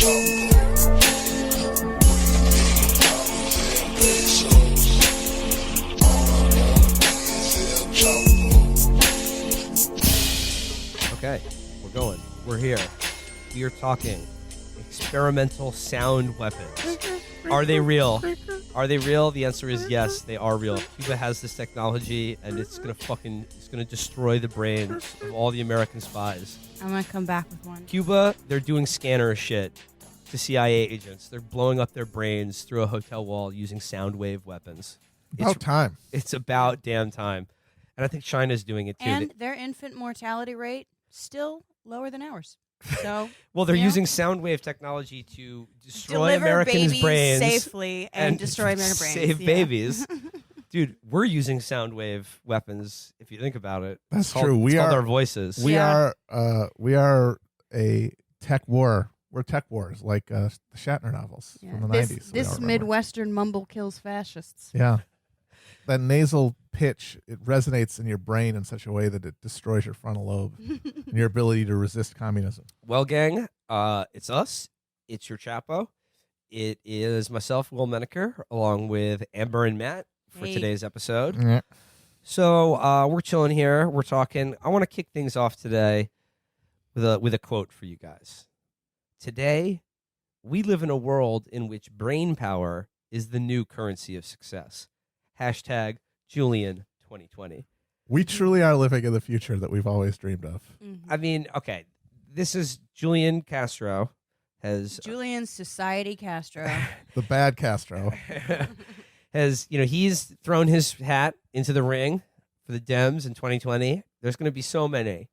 Okay, we're going. We're here. We are talking experimental sound weapons. Are they real? Are they real? The answer is yes, they are real. Cuba has this technology, and it's gonna destroy the brains of all the American spies. I'm gonna come back with one. Cuba, they're doing scanner shit to CIA agents. They're blowing up their brains through a hotel wall using sound wave weapons. About time. It's about damn time. And I think China's doing it too. And their infant mortality rate still lower than ours. So well, they're using sound wave technology to destroy deliver Americans' babies brains safely and destroy their brains. Save babies. Dude, we're using sound wave weapons. If you think about it, That's true. It's called our voices. We are a tech war. We're tech wars, like the Shatner novels from the 90s. This Midwestern mumble kills fascists. Yeah. That nasal pitch, it resonates in your brain in such a way that it destroys your frontal lobe and your ability to resist communism. Well, gang, it's us. It's your Chapo. It is myself, Will Medicare, along with Amber and Matt for today's episode. Yeah. So we're chilling here. We're talking. I want to kick things off today with a quote for you guys. Today, we live in a world in which brain power is the new currency of success. Hashtag Julian 2020. We truly are living in the future that we've always dreamed of. Mm-hmm. I mean, okay, this is Julian Castro. Julian Society Castro. The bad Castro. He's thrown his hat into the ring for the Dems in 2020. There's going to be so many.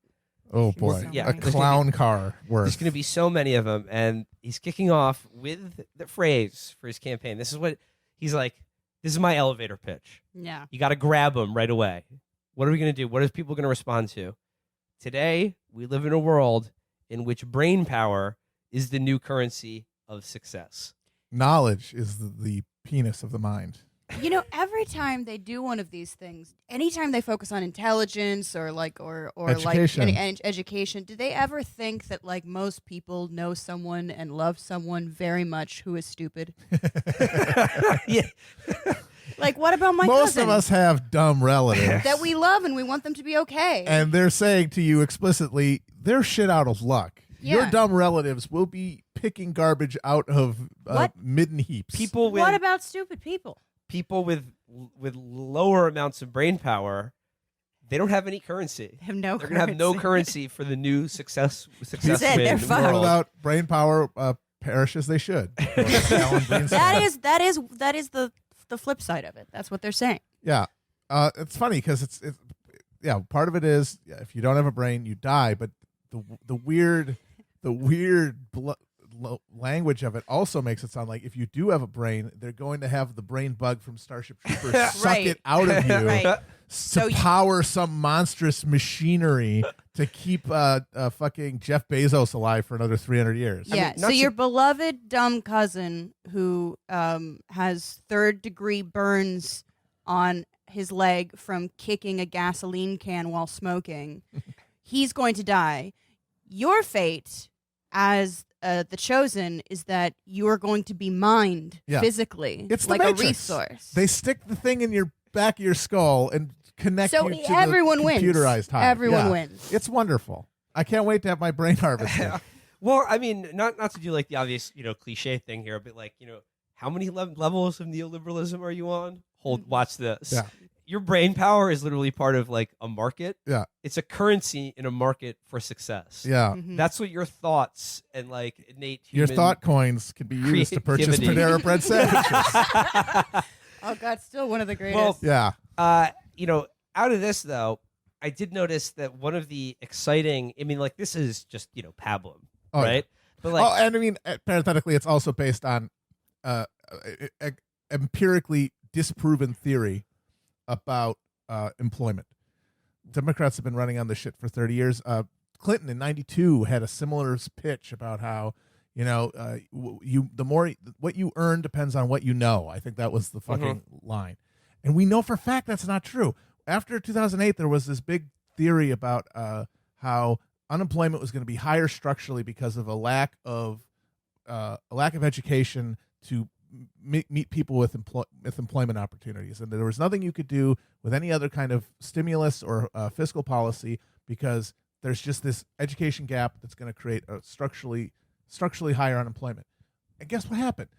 Oh, boy. Yeah, a clown car worth. There's going to be so many of them. And he's kicking off with the phrase for his campaign. This is what he's like. This is my elevator pitch. Yeah. You got to grab them right away. What are we going to do? What are people going to respond to? Today, we live in a world in which brain power is the new currency of success. Knowledge is the penis of the mind. You know, every time they do one of these things, anytime they focus on intelligence or education. Education, do they ever think that like most people know someone and love someone very much who is stupid? Yeah. Like, what about my Most cousin? of us have dumb relatives that we love and we want them to be okay. and they're saying to you explicitly, they're shit out of luck. Yeah. Your dumb relatives will be picking garbage out of midden heaps. What about stupid people? People with lower amounts of brain power, they don't have any currency. They have no They're going to have no currency for the new success That's it, win they're fucked. world. Without brain power, perish as they should. That is the flip side of it. That's what they're saying. Yeah. It's funny because it's part of it is if you don't have a brain, you die. But the weird language of it also makes it sound like if you do have a brain, they're going to have the brain bug from Starship Troopers suck Right. it out of you Right. to power some monstrous machinery to keep fucking Jeff Bezos alive for another 300 years. Yeah. So your beloved dumb cousin who has third-degree burns on his leg from kicking a gasoline can while smoking, he's going to die. Your fate as the chosen is that you are going to be mined physically. It's like the a Matrix. resource. They stick the thing in your back of your skull and connect So you to everyone the wins. computerized hive. Everyone wins. It's wonderful. I can't wait to have my brain harvested. Well, I mean, not to do like the obvious, cliche thing here, but like, how many levels of neoliberalism are you on? Watch this. Yeah. Your brain power is literally part of like a market. Yeah. It's a currency in a market for success. Yeah. Mhm. That's what your thoughts and like innate Your human thought coins can be used to purchase creativity. Panera Bread sandwiches. Oh God, still one of the greatest. Well, Yeah. Out of this though, I did notice that one of the exciting, this is just, pablum, Oh, right? But like, and I mean, parenthetically, it's also based on empirically disproven theory about employment. Democrats have been running on this shit for 30 years. Clinton in '92 had a similar pitch about how, what you earn depends on what you know. I think that was the fucking line. And we know for a fact that's not true. After 2008, there was this big theory about how unemployment was going to be higher structurally because of a lack of a lack of education to meet people with employment opportunities, and there was nothing you could do with any other kind of stimulus or fiscal policy because there's just this education gap that's going to create a structurally higher unemployment. And guess what happened?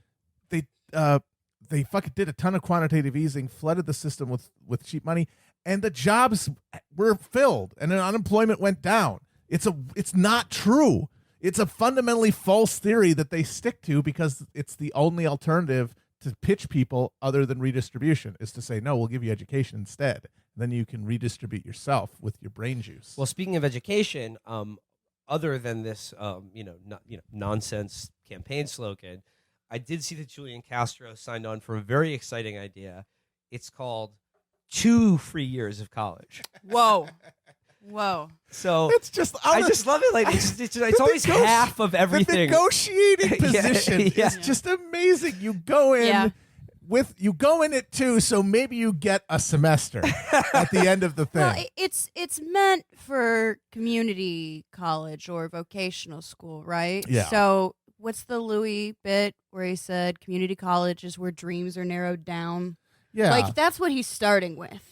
They fucking did a ton of quantitative easing, flooded the system with cheap money, and the jobs were filled, and then unemployment went down. It's not true. It's a fundamentally false theory that they stick to because it's the only alternative to pitch people other than redistribution is to say, no, we'll give you education instead. Then you can redistribute yourself with your brain juice. Well, speaking of education, other than this, nonsense campaign slogan, I did see that Julian Castro signed on for a very exciting idea. It's called 2 free years of college. Whoa. So it's just I just love it. Like it's always half of everything. The negotiating position is just amazing. You go in you go in at 2, so maybe you get a semester at the end of the thing. Well, it's meant for community college or vocational school, right? Yeah. So what's the Louis bit where he said community college is where dreams are narrowed down? Yeah. Like that's what he's starting with.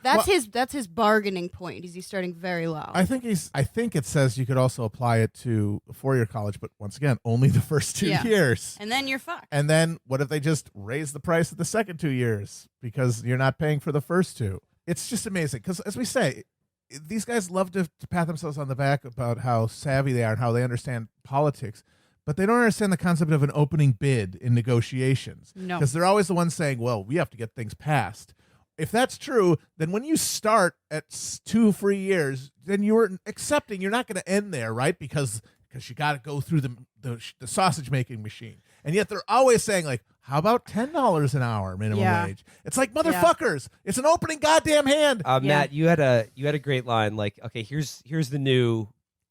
That's his bargaining point. He's starting very low. I think it says you could also apply it to a 4-year college, but once again, only the first 2 years. And then you're fucked. And then what if they just raise the price of the second 2 years because you're not paying for the first 2? It's just amazing because, as we say, these guys love to pat themselves on the back about how savvy they are and how they understand politics, but they don't understand the concept of an opening bid in negotiations. No. Because they're always the ones saying, well, we have to get things passed. If that's true, then when you start at 2 free years, then you're accepting you're not going to end there, right? Because you got to go through the sausage making machine, and yet they're always saying like, "How about $10 an hour minimum wage?" It's like motherfuckers. It's an opening goddamn hand. Matt, you had a great line. Like, okay, here's the new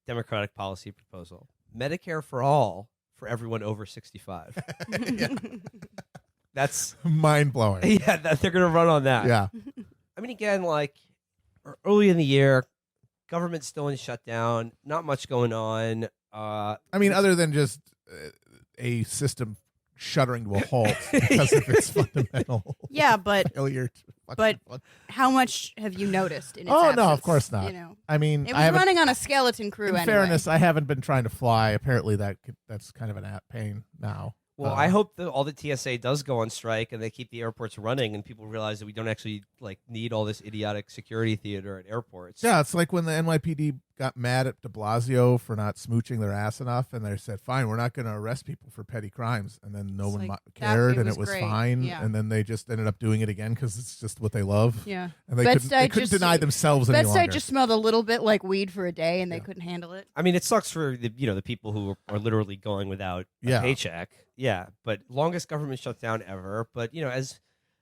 Democratic policy proposal: Medicare for all for everyone over 65. That's mind blowing. Yeah, they're going to run on that. Yeah. I mean, again, like early in the year, government's still in shutdown. Not much going on. I mean, other than just a system shuddering to a halt because of its fundamental. Yeah, but failure. But how much have you noticed in its Oh absence? no, of course not. You know, I mean, it was running on a skeleton crew. In fairness, I haven't been trying to fly. Apparently, that's kind of an app pain now. Well, I hope that all the TSA does go on strike and they keep the airports running and people realize that we don't actually need all this idiotic security theater at airports. Yeah, it's like when the NYPD got mad at de Blasio for not smooching their ass enough, and they said, fine, we're not going to arrest people for petty crimes. And then no one cared, and it was fine. Yeah. And then they just ended up doing it again because it's just what they love. Yeah. And they couldn't deny themselves any longer. Bedside just smelled a little bit like weed for a day, and they couldn't handle it. I mean, it sucks for the people who are literally going without a paycheck. Yeah, but longest government shutdown ever. But, as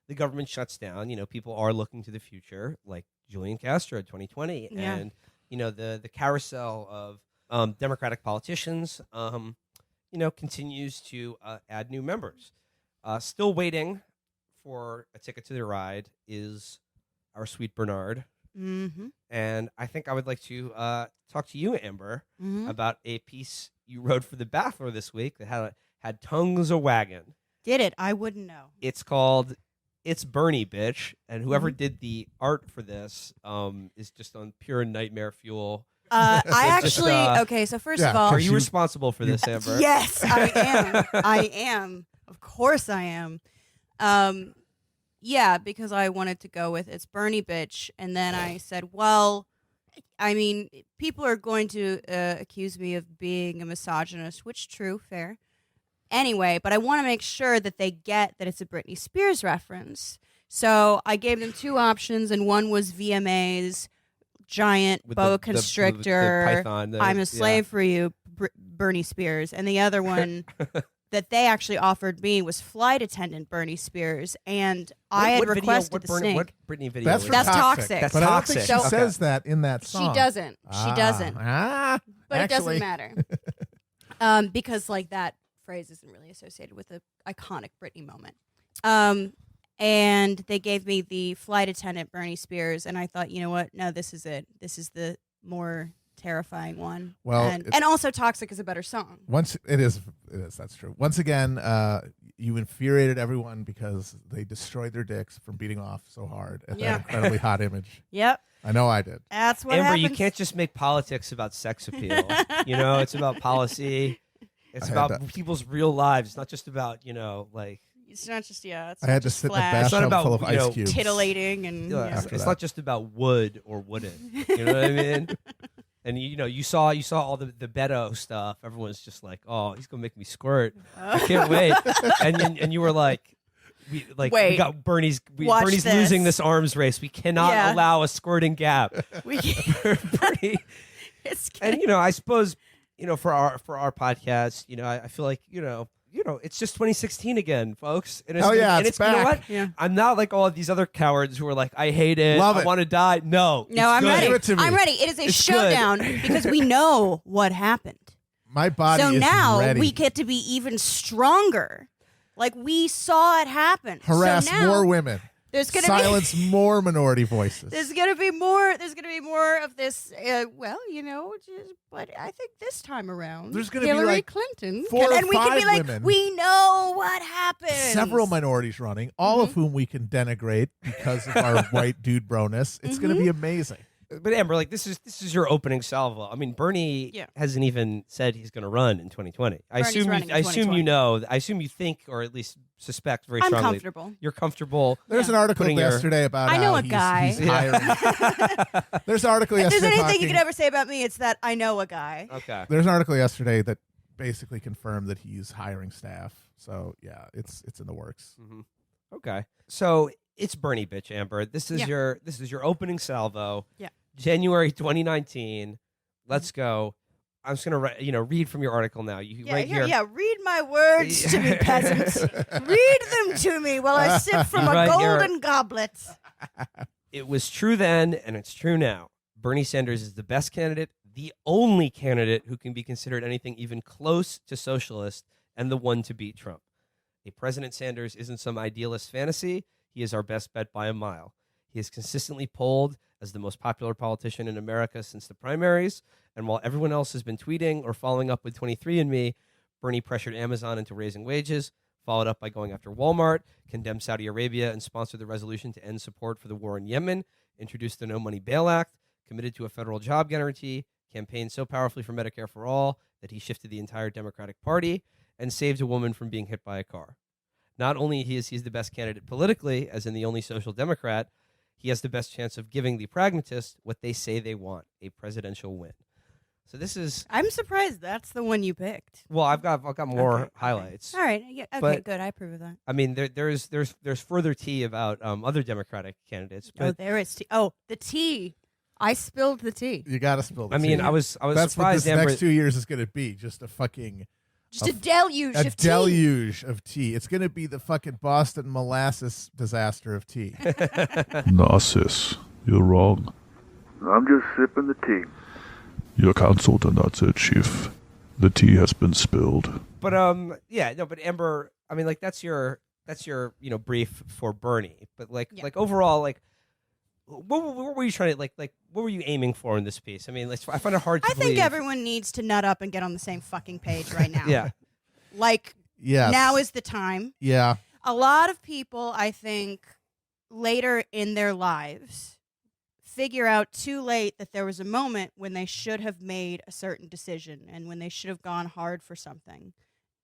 the government shuts down, people are looking to the future, like Julian Castro 2020. Yeah. And, the carousel of Democratic politicians, continues to add new members. Still waiting for a ticket to the ride is our sweet Bernard. Mm-hmm. And I think I would like to talk to you, Amber, Mm-hmm. about a piece you wrote for the Baffler this week that had tongues a wagon. Did it? I wouldn't know. It's called It's Bernie, Bitch. And whoever did the art for this is just on pure nightmare fuel. I actually, okay, so first of all. Are you responsible for this, Amber? Yes, I am. I am. Of course I am. Yeah, because I wanted to go with It's Bernie, Bitch. And then I said, well, I mean, people are going to accuse me of being a misogynist, which true, fair. Anyway, but I want to make sure that they get that it's a Britney Spears reference. So I gave them 2 options, and one was VMA's giant With boa the constrictor, python, I'm a slave for you, Bernie Spears. And the other one that they actually offered me was flight attendant Bernie Spears. And I had requested the snake. What Britney video? That's is That's that? toxic. That's But I don't toxic. think she says that in that song. She doesn't. She doesn't. But actually, it doesn't matter. Because that phrase isn't really associated with the iconic Britney moment. And they gave me the flight attendant Bernie Spears, and I thought, you know what? No, this is it. This is the more terrifying one. Well, and also Toxic is a better song. Once it is It is. That's true. Once again, you infuriated everyone because they destroyed their dicks from beating off so hard at that incredibly hot image. Yep. I know I did. That's what Amber, happens. you can't just make politics about sex appeal. It's about policy. It's about people's real lives. It's not just about, like... It's not just, it's I not had to just sit in a flash. bathtub about, full of ice cubes. Titillating and... It's not just about wood or wooden. You know what I mean? And, you saw all the Beto stuff. Everyone's just like, oh, he's going to make me squirt. I can't wait. And you were like... Wait, we got Bernie's losing this arms race. We cannot allow a squirting gap. Bernie. And I suppose for our podcast, I feel like it's just 2016 again, folks. And it's, it's back. You know what? Yeah. I'm not like all of these other cowards who are like, I hate it. Love I it. want to die. No, I'm good. ready. Give it to me. I'm ready. It is a It's showdown because we know what happened. My body So is now ready. we get to be even stronger. Like we saw it happen. Harass so now more women. There's gonna Silence more minority voices. There's gonna be more. There's gonna be more of this. But I think this time around, There's gonna be Hillary like Clinton, 4 or and we can 5 be like, women. we know what happened. Several minorities running, all of whom we can denigrate because of our white dude broness. It's going to be amazing. But Amber, like this is your opening salvo. I mean, Bernie hasn't even said he's going to run in 2020. I assume you think, or at least suspect very strongly. I'm comfortable. You're comfortable. There's an article yesterday about I know how a guy. he's hiring. There's an article If yesterday. there's anything you can ever say about me, it's that I know a guy. Okay. There's an article yesterday that basically confirmed that he's hiring staff. So yeah, it's in the works. Mm-hmm. Okay. So it's Bernie, bitch, Amber. This is your opening salvo. Yeah. January 2019. Let's go. I'm just gonna read from your article now. Right here. Yeah, read my words to me, peasants. Read them to me while I sip from a Right here. golden goblet. It was true then, and it's true now. Bernie Sanders is the best candidate, the only candidate who can be considered anything even close to socialist, and the one to beat Trump. A President Sanders isn't some idealist fantasy. He is our best bet by a mile. He is consistently polled as the most popular politician in America since the primaries. And while everyone else has been tweeting or following up with 23andMe, Bernie pressured Amazon into raising wages, followed up by going after Walmart, condemned Saudi Arabia, and sponsored the resolution to end support for the war in Yemen, introduced the No Money Bail Act, committed to a federal job guarantee, campaigned so powerfully for Medicare for all that he shifted the entire Democratic Party, and saved a woman from being hit by a car. Not only is he the best candidate politically, as in the only social democrat, he has the best chance of giving the pragmatists what they say they want, a presidential win. So this is... I'm surprised that's the one you picked. Well, I've got more highlights. All right. Yeah, okay, But- good. I approve of that. I mean, there's further tea about other Democratic candidates. But There is tea. Oh, the tea. I spilled the tea. You got to spill the I mean, tea. I was That's what surprised, this Amber. next 2 years is going to be. Just a fucking... Just a deluge of tea. deluge of tea. It's going to be the fucking Boston molasses disaster of tea. Narcissus, you're wrong. I'm just sipping the tea. You're cancelled and that's it, Chief. The tea has been spilled. But but Amber, I mean, like that's your brief for Bernie. But like overall, like what were you trying to like what were you aiming for in this piece? I mean, I find it hard to I believe. think everyone needs to nut up and get on the same fucking page right now. Yeah. Like, Yes. now is the time. Yeah. A lot of people, I think, later in their lives figure out too late that there was a moment when they should have made a certain decision and when they should have gone hard for something.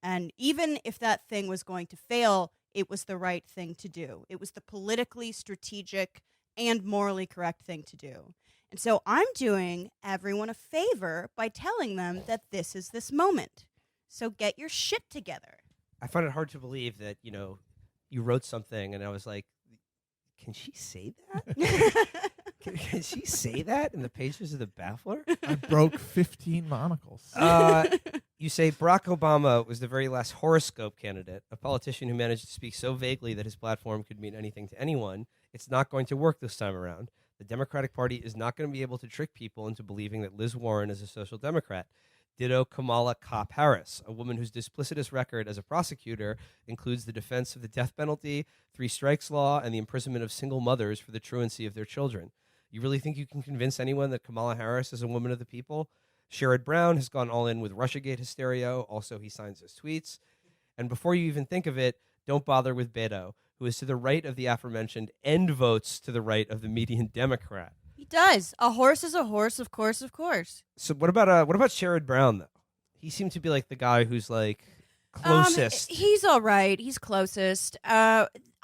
And even if that thing was going to fail, it was the right thing to do. It was the politically strategic and morally correct thing to do. And so I'm doing everyone a favor by telling them that this is this moment. So get your shit together. I find it hard to believe that you wrote something and I was like, can she say that? Can she say that in the pages of the Baffler? I broke 15 monocles. You say Barack Obama was the very last horoscope candidate, a politician who managed to speak so vaguely that his platform could mean anything to anyone. It's not going to work this time around. The Democratic Party is not going to be able to trick people into believing that Liz Warren is a social democrat. Ditto Kamala Cop Harris, a woman whose duplicitous record as a prosecutor includes the defense of the death penalty, 3 strikes law, and the imprisonment of single mothers for the truancy of their children. You really think you can convince anyone that Kamala Harris is a woman of the people? Sherrod Brown has gone all in with Russiagate hysteria. Also, he signs his tweets. And before you even think of it, don't bother with Beto, who is to the right of the aforementioned and votes to the right of the median Democrat. He does. A horse is a horse, of course, of course. So what about Sherrod Brown, though? He seemed to be like the guy who's like closest. He's all right. He's closest.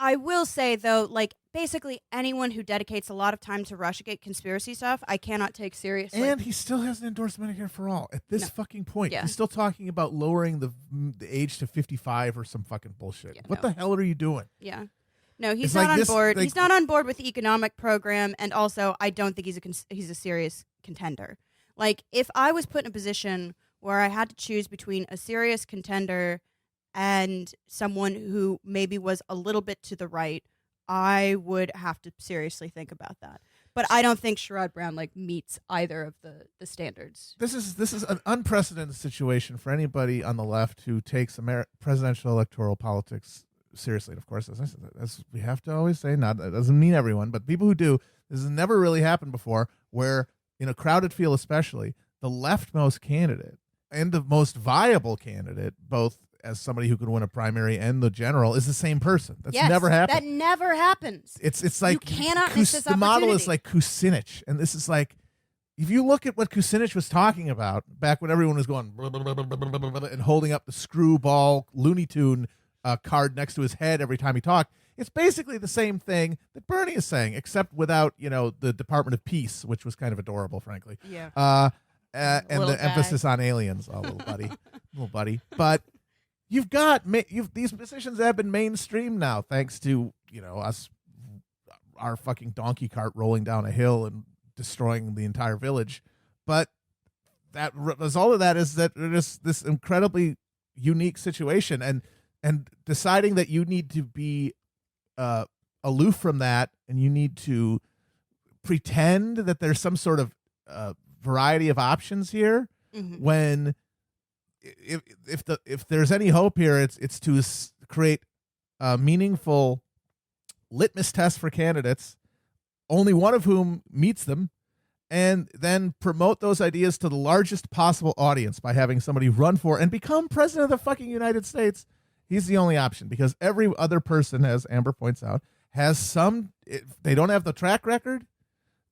I will say, though, like, basically anyone who dedicates a lot of time to Russiagate conspiracy stuff, I cannot take seriously. And he still hasn't endorsed Medicare for all at this fucking point. Yeah. He's still talking about lowering the age to 55 or some fucking bullshit. Yeah, what the hell are you doing? Yeah. No, he's It's not like on this, board. like- He's not on board with the economic program, and also I don't think he's a serious contender. Like, if I was put in a position where I had to choose between a serious contender and someone who maybe was a little bit to the right, I would have to seriously think about that. But I don't think Sherrod Brown like meets either of the standards. This is an unprecedented situation for anybody on the left who takes presidential electoral politics seriously. And of course, as we have to always say, that doesn't mean everyone, but people who do, this has never really happened before, where in a crowded field especially, the leftmost candidate and the most viable candidate, both as somebody who could win a primary and the general, is the same person. That's never happened. That never happens. It's like you cannot miss this the model is opportunity. like Kucinich, and this is like, if you look at what Kucinich was talking about back when everyone was going blah, blah, blah, blah, blah, blah, blah, and holding up the screwball Looney Tune card next to his head every time he talked, it's basically the same thing that Bernie is saying, except without the Department of Peace, which was kind of adorable, frankly. Yeah. And Little the guy. emphasis on aliens, oh, little buddy. But you've got these positions have been mainstream now, thanks to us, our fucking donkey cart rolling down a hill and destroying the entire village. But that result of that is that it is this incredibly unique situation, and deciding that you need to be aloof from that, and you need to pretend that there's some sort of variety of options here, when if there's any hope here, it's to create a meaningful litmus test for candidates, only one of whom meets them, and then promote those ideas to the largest possible audience by having somebody run for and become president of the fucking United States. He's the only option, because every other person, as Amber points out, has they don't have the track record.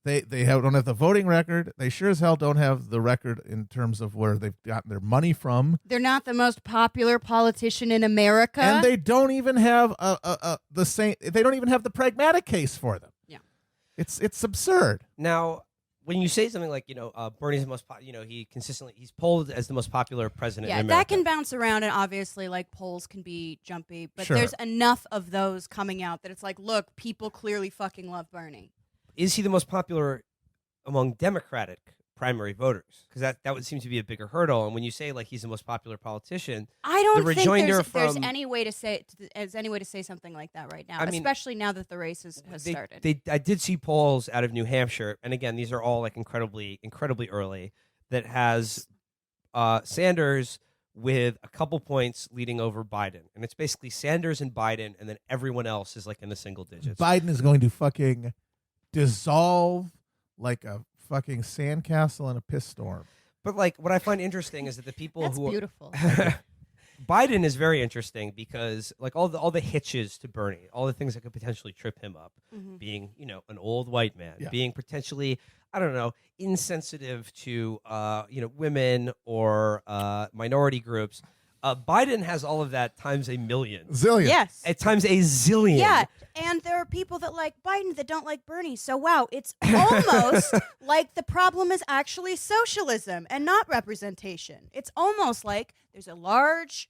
They don't have the voting record. They sure as hell don't have the record in terms of where they've gotten their money from. They're not the most popular politician in America, And they don't even have the same. They don't even have the pragmatic case for them. Yeah, it's absurd. Now, when you say something like, Bernie's the most, he's polled as the most popular president in America. that can bounce around, and obviously, like, polls can be jumpy, but Sure. there's enough of those coming out that it's like, look, people clearly fucking love Bernie. Is he the most popular among Democratic primary voters? Because that would seem to be a bigger hurdle. And when you say like he's the most popular politician, I don't the think rejoinder there's from- any way to say something like that right now, I mean, especially now that the race has started. I did see polls out of New Hampshire, and again, these are all like incredibly early, that has Sanders with a couple points leading over Biden. And it's basically Sanders and Biden, and then everyone else is like in the single digits. Biden is going to fucking dissolve like a fucking sandcastle in a piss storm. But like what I find interesting is that the people That's who beautiful. Biden is very interesting because like all the hitches to Bernie, all the things that could potentially trip him up, being, an old white man, being potentially, I don't know, insensitive to women or minority groups. Biden has all of that times a million. Zillion. Yes. At times a zillion. Yeah, and there are people that like Biden that don't like Bernie. So, wow, it's almost like the problem is actually socialism and not representation. It's almost like there's a large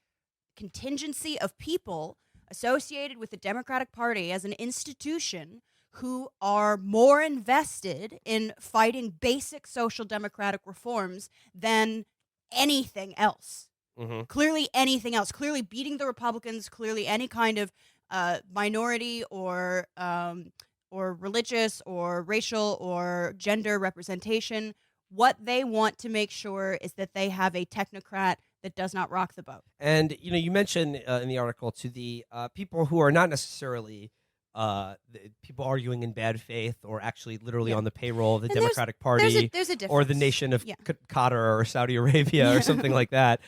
contingency of people associated with the Democratic Party as an institution who are more invested in fighting basic social democratic reforms than anything else. Clearly anything else. Clearly beating the Republicans. Clearly any kind of minority or religious or racial or gender representation. What they want to make sure is that they have a technocrat that does not rock the boat. And you mentioned in the article to the people who are not necessarily people arguing in bad faith or actually literally Yeah. on the payroll of the And Democratic Party there's a difference. or the nation of Yeah. Qatar or Saudi Arabia or something like that.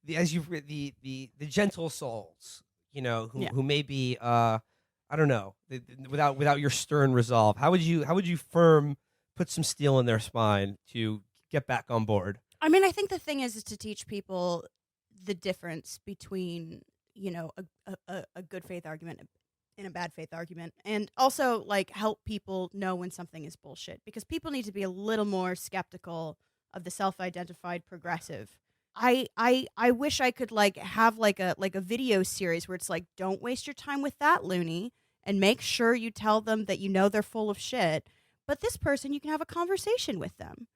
The gentle souls, who may be I don't know, without your stern resolve. How would you put some steel in their spine to get back on board? I mean, I think the thing is to teach people the difference between, a good faith argument and a bad faith argument, and also like help people know when something is bullshit, because people need to be a little more skeptical of the self-identified progressive. I wish I could like have like a video series where it's like, don't waste your time with that loony, and make sure you tell them that they're full of shit. But this person, you can have a conversation with them.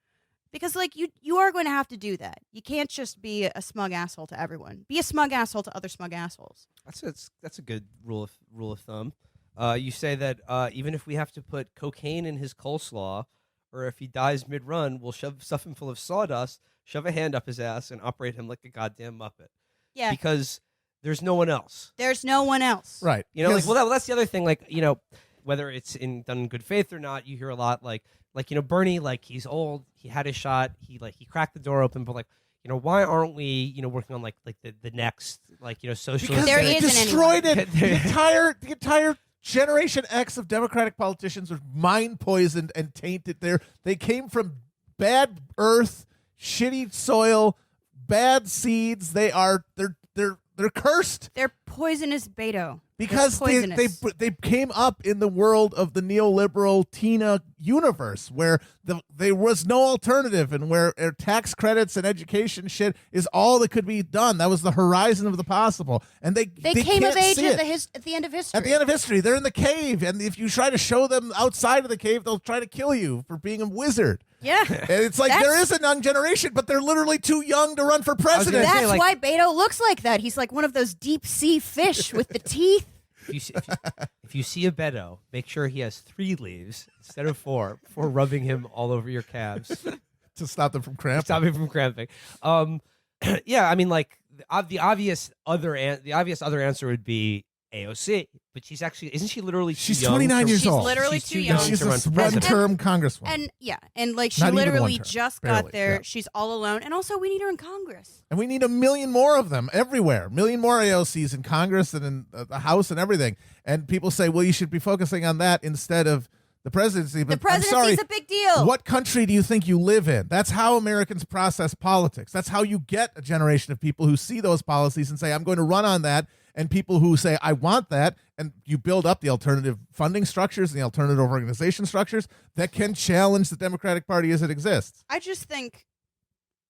Because like you are going to have to do that. You can't just be a smug asshole to everyone. Be a smug asshole to other smug assholes. That's a good rule of thumb. You say that even if we have to put cocaine in his coleslaw, or if he dies mid-run, we'll stuff him full of sawdust, shove a hand up his ass, and operate him like a goddamn Muppet. Yeah. Because there's no one else. There's no one else. Right. That's the other thing. Like, whether it's done in good faith or not, you hear a lot like Bernie, like he's old, he had his shot, he cracked the door open, but like, why aren't we, working on like the next socialist? Because There they isn't destroyed anyone. it. The entire Generation X of Democratic politicians were mind poisoned and tainted. They came from bad earth, shitty soil, bad seeds. They're cursed. They're poisonous Beto. Because they came up in the world of the neoliberal Tina universe, where there was no alternative, and where tax credits and education shit is all that could be done. That was the horizon of the possible, and they came can't of age see at it. the end of history. At the end of history, they're in the cave, and if you try to show them outside of the cave, they'll try to kill you for being a wizard. Yeah. And it's like there is a young generation, but they're literally too young to run for president. say, That's why Beto looks like that. He's like one of those deep sea fish with the teeth. If you see a Beto, make sure he has 3 leaves instead of 4 before rubbing him all over your calves to stop them from cramping. Stop him from cramping. Yeah, I mean, like the obvious other answer would be AOC, but isn't she literally too She's young 29 years She's old. literally She's too too young. young She's to run a for president. one-term congresswoman. And like she Not even literally one term. just Barely, got there. yeah. She's all alone, and also we need her in Congress. And we need 1 million more of them everywhere. 1 million more AOCs in Congress and in the House and everything. And people say, well, you should be focusing on that instead of the presidency. But The presidency I'm sorry, is a big deal. what country do you think you live in? That's how Americans process politics. That's how you get a generation of people who see those policies and say, I'm going to run on that. And people who say, I want that. And you build up the alternative funding structures and the alternative organization structures that can challenge the Democratic Party as it exists. I just think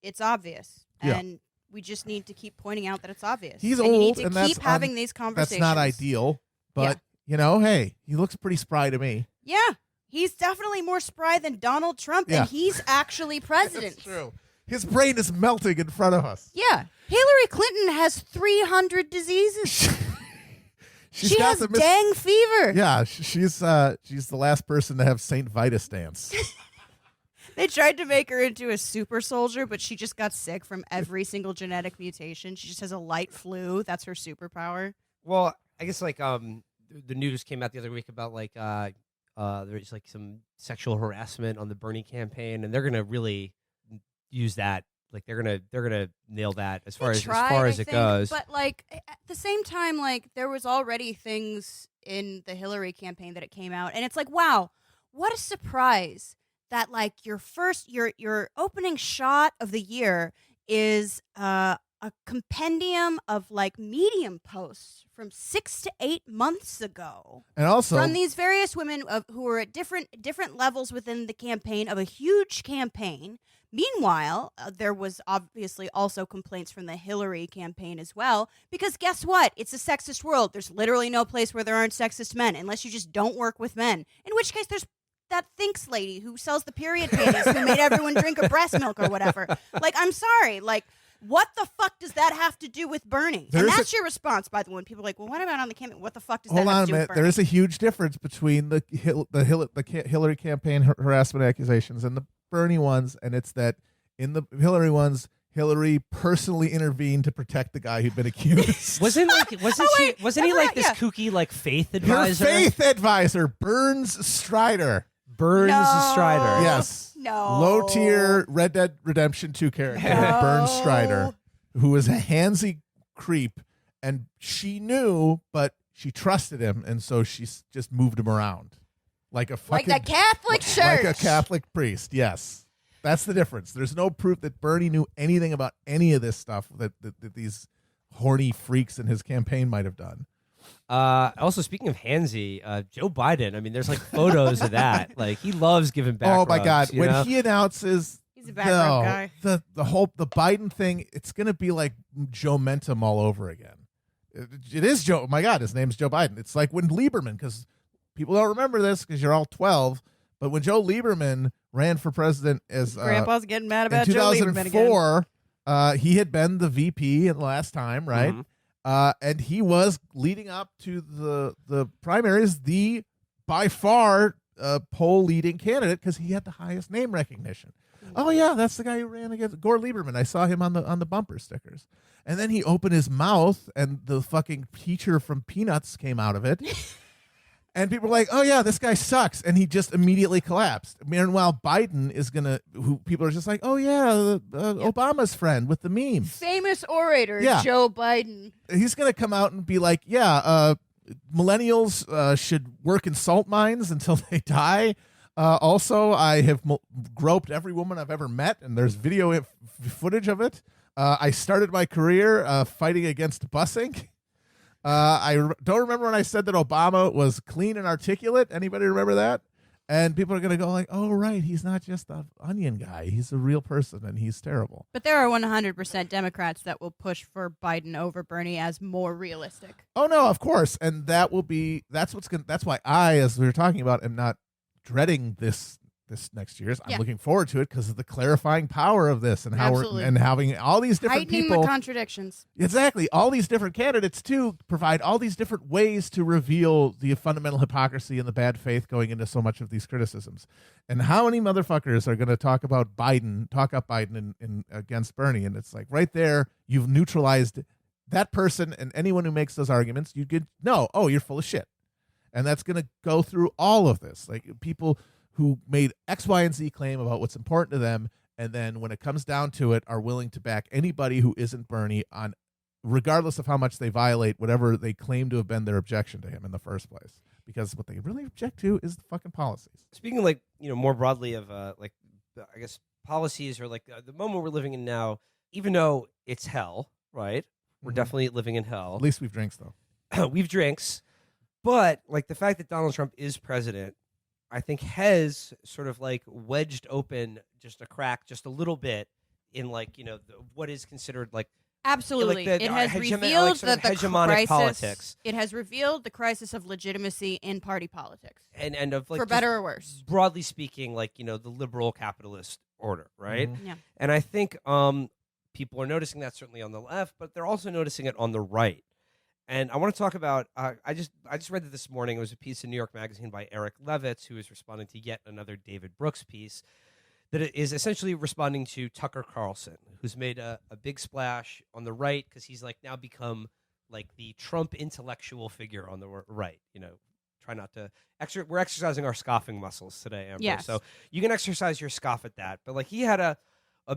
it's obvious, Yeah. and we just need to keep pointing out that it's obvious. He's and you old, need to and that's keep having these conversations. That's not ideal. But, hey, he looks pretty spry to me. Yeah, he's definitely more spry than Donald Trump, Yeah. and he's actually president. That's true. His brain is melting in front of us. Yeah, Hillary Clinton has 300 diseases. She's She got has the dang fever. Yeah, she's the last person to have Saint Vitus dance. They tried to make her into a super soldier, but she just got sick from every single genetic mutation. She just has a light flu. That's her superpower. Well, I guess like the news came out the other week about like there's like some sexual harassment on the Bernie campaign, and they're gonna really use that. Like they're gonna nail that as far as it goes. But like at the same time, like there was already things in the Hillary campaign that it came out, and it's like, wow, what a surprise that like your opening shot of the year is a compendium of like Medium posts from 6 to 8 months ago, And also from these various women who were at different levels within the campaign of a huge campaign. Meanwhile, there was obviously also complaints from the Hillary campaign as well, because guess what? It's a sexist world. There's literally no place where there aren't sexist men, unless you just don't work with men. In which case, there's that Thinks lady who sells the period panties who made everyone drink a breast milk or whatever. Like, I'm sorry. Like, what the fuck does that have to do with Bernie? And that's your response, by the way. When people are like, well, what about on the campaign? What the fuck does that have to do with Bernie? There is a huge difference between the Hillary campaign harassment accusations and the Bernie ones, and it's that in the Hillary ones, Hillary personally intervened to protect the guy who'd been accused. Wasn't he like this yeah. kooky like faith Her advisor? faith advisor, Burns Strider. Burns No. Strider. Yes. No. Low tier Red Dead Redemption 2 character, No. Burns Strider, who was a handsy creep, and she knew, but she trusted him, and so she just moved him around. Like a Like fucking the Catholic Church. like a Catholic priest, yes. That's the difference. There's no proof that Bernie knew anything about any of this stuff that these horny freaks in his campaign might have done. Also, speaking of handsy, Joe Biden. I mean, there's like photos of that. Like he loves giving back. Oh my rubs, God! you When know? he announces He's a back rub guy. the Biden thing, it's gonna be like Joe Mentum all over again. It is Joe. Oh my God, his name's Joe Biden. It's like when Lieberman, because people don't remember this because you're all 12, but when Joe Lieberman ran for president as Grandpa's getting mad in about Joe Lieberman again. 2004, he had been the VP in the last time, right? Mhm. And he was leading up to the primaries, the by far poll leading candidate because he had the highest name recognition. Oh yeah, that's the guy who ran against Gore Lieberman. I saw him on the bumper stickers. And then he opened his mouth, and the fucking teacher from Peanuts came out of it. And people were like, "Oh yeah, this guy sucks," and he just immediately collapsed. Meanwhile, Biden is who people are just like, "Oh yeah, Obama's friend with the memes." Famous orator Yeah. Joe Biden. He's gonna come out and be like, "Yeah, millennials should work in salt mines until they die." Also, I have groped every woman I've ever met, and there's video footage of it. I started my career fighting against busing. Don't remember when I said that Obama was clean and articulate. Anybody remember that? And people are going to go like, oh, right, he's not just the onion guy. He's a real person, and he's terrible. But there are 100% Democrats that will push for Biden over Bernie as more realistic. Oh, no, of course. And that's why I, as we were talking about, am not dreading this next year's. I'm Yeah. looking forward to it because of the clarifying power of this and how Absolutely. and having all these different Heightening people. the contradictions. Exactly. All these different candidates, too, provide all these different ways to reveal the fundamental hypocrisy and the bad faith going into so much of these criticisms. And how many motherfuckers are going to talk up Biden in against Bernie? And it's like right there, you've neutralized that person and anyone who makes those arguments. You could you're full of shit. And that's going to go through all of this. Like people who made X, Y, and Z claim about what's important to them, and then when it comes down to it, are willing to back anybody who isn't Bernie on, regardless of how much they violate whatever they claim to have been their objection to him in the first place. Because what they really object to is the fucking policies. Speaking like more broadly of like I guess policies or like the moment we're living in now, even though it's hell, right? We're Mhm. definitely living in hell. At least we've drinks though. We've drinks, but like the fact that Donald Trump is president, I think has sort of like wedged open just a crack, just a little bit in like what is considered like Absolutely. like the it has hegemon- revealed like sort of the hegemonic crisis. politics. It has revealed the crisis of legitimacy in party politics. and of like for just better or worse. broadly speaking, like the liberal capitalist order, right? Mhm. Yeah. And I think people are noticing that certainly on the left, but they're also noticing it on the right. And I want to talk about. I just read it this morning. It was a piece in New York Magazine by Eric Levitz, who is responding to yet another David Brooks piece that is essentially responding to Tucker Carlson, who's made a big splash on the right because he's like now become like the Trump intellectual figure on the right. Try not to. We're exercising our scoffing muscles today, Amber. Yes. So you can exercise your scoff at that. But like he had a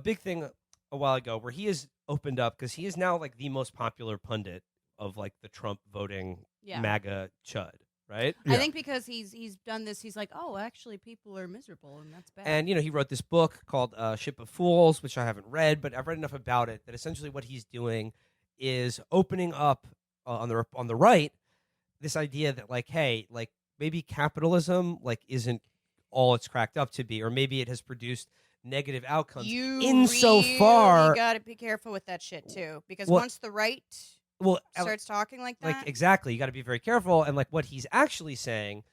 big thing a while ago where he has opened up because he is now like the most popular pundit of like the Trump voting Yeah. MAGA chud, right? Yeah. I think because he's done this, he's like, oh, actually, people are miserable, and that's bad. And he wrote this book called Ship of Fools, which I haven't read, but I've read enough about it that essentially what he's doing is opening up on the right this idea that like, hey, like maybe capitalism like isn't all it's cracked up to be, or maybe it has produced negative outcomes. you insofar, got to be careful with that shit too, because Well- once the right well, starts talking like that, like exactly, you got to be very careful. And like what he's actually saying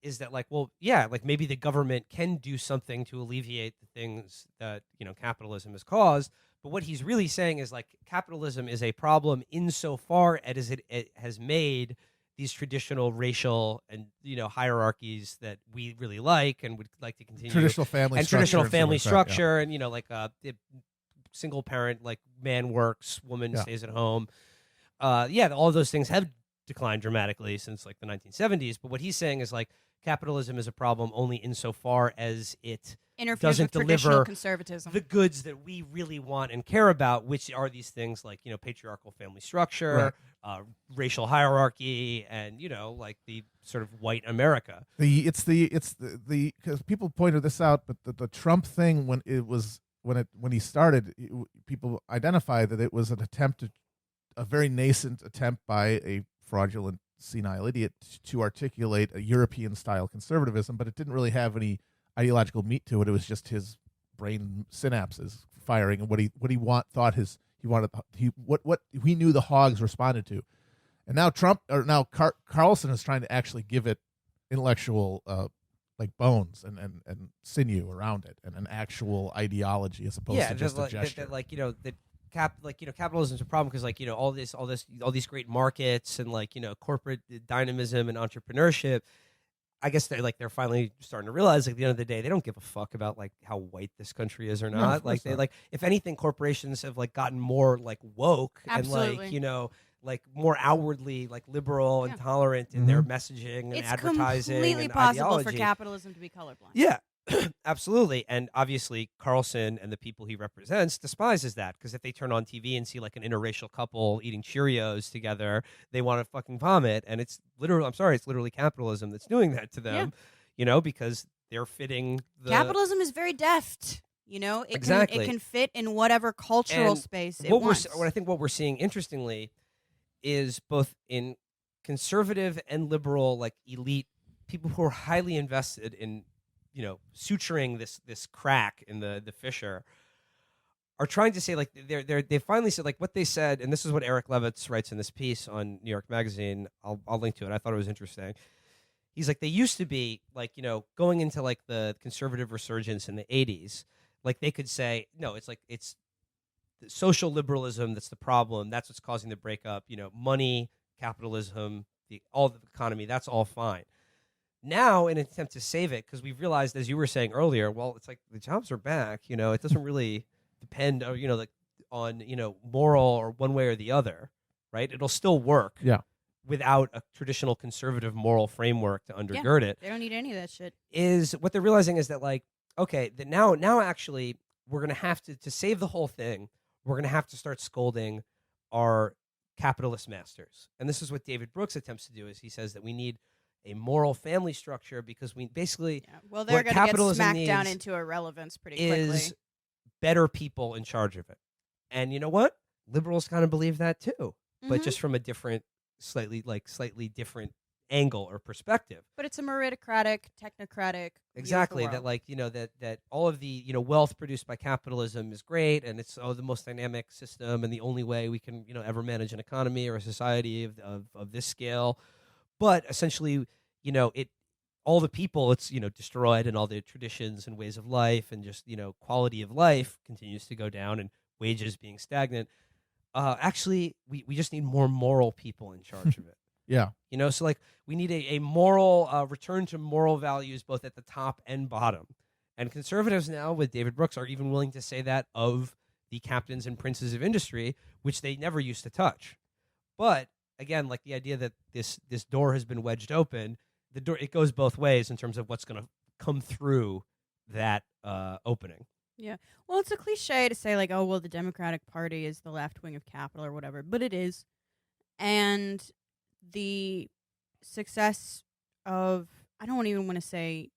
is that like, well, yeah, like maybe the government can do something to alleviate the things that capitalism has caused. But what he's really saying is like capitalism is a problem insofar as it has made these traditional racial and hierarchies that we really like and would like to continue Traditional family and structure traditional family stuff like that, structure and single parent, like man works, woman Yeah. stays at home. All of those things have declined dramatically since like the 1970s. But what he's saying is like capitalism is a problem only insofar as it Interferes doesn't with traditional deliver conservatism. the goods that we really want and care about, which are these things like, patriarchal family structure, racial hierarchy, and, like the sort of white America. It's the because people pointed this out, but the Trump thing when he started, people identified that it was a very nascent attempt by a fraudulent senile idiot to articulate a European style conservatism, but it didn't really have any ideological meat to it. It was just his brain synapses firing and what he knew the hogs responded to. And now Carlson is trying to actually give it intellectual like bones and sinew around it and an actual ideology as opposed to just a gesture. Capitalism is a problem because all these great markets and corporate dynamism and entrepreneurship. I guess they're finally starting to realize at the end of the day they don't give a fuck about like how white this country is or not. If anything, corporations have gotten more woke. Absolutely. And more outwardly liberal and tolerant in their messaging and it's advertising. completely and possible ideology. for capitalism to be colorblind. Yeah. Absolutely. And obviously Carlson and the people he represents despises that because if they turn on TV and see an interracial couple eating Cheerios together, they want to fucking vomit. And it's literally capitalism that's doing that to them, because they're fitting the... Capitalism is very deft. Exactly. It can fit in whatever cultural space it wants. I think what we're seeing, interestingly, is both in conservative and liberal, elite people who are highly invested in suturing this crack in the fissure are trying to say they finally said what they said, and this is what Eric Levitz writes in this piece on New York Magazine. I'll link to it. I thought it was interesting. He's they used to be going into the conservative resurgence in the 80s, they could say no, it's the social liberalism that's the problem. That's what's causing the breakup. Money, capitalism, all the economy. That's all fine. Now, in an attempt to save it, because we've realized, as you were saying earlier, well, it's the jobs are back. It doesn't really depend, on moral or one way or the other, right? It'll still work, without a traditional conservative moral framework to undergird it. They don't need any of that shit. Is what they're realizing is that that now actually we're gonna have to save the whole thing. We're gonna have to start scolding our capitalist masters, and this is what David Brooks attempts to do. Is he says that we need a moral family structure because we basically well, they're going to get smacked down into irrelevance pretty quickly. Is better people in charge of it. And you know what? Liberals kind of believe that too, but just from a different, slightly different angle or perspective. But it's a meritocratic, technocratic. Exactly. That that all of the wealth produced by capitalism is great, and it's the most dynamic system, and the only way we can ever manage an economy or a society of this scale. But essentially, all the people, it's destroyed, and all the traditions and ways of life, and just quality of life continues to go down, and wages being stagnant. Actually, we just need more moral people in charge of it. Yeah. So we need a moral return to moral values both at the top and bottom. And conservatives now with David Brooks are even willing to say that of the captains and princes of industry, which they never used to touch. But again, the idea that this door has been wedged open, it goes both ways in terms of what's going to come through that opening. Yeah. Well, it's a cliche to say oh, well, the Democratic Party is the left wing of capital or whatever, but it is. And the success of, I don't even want to say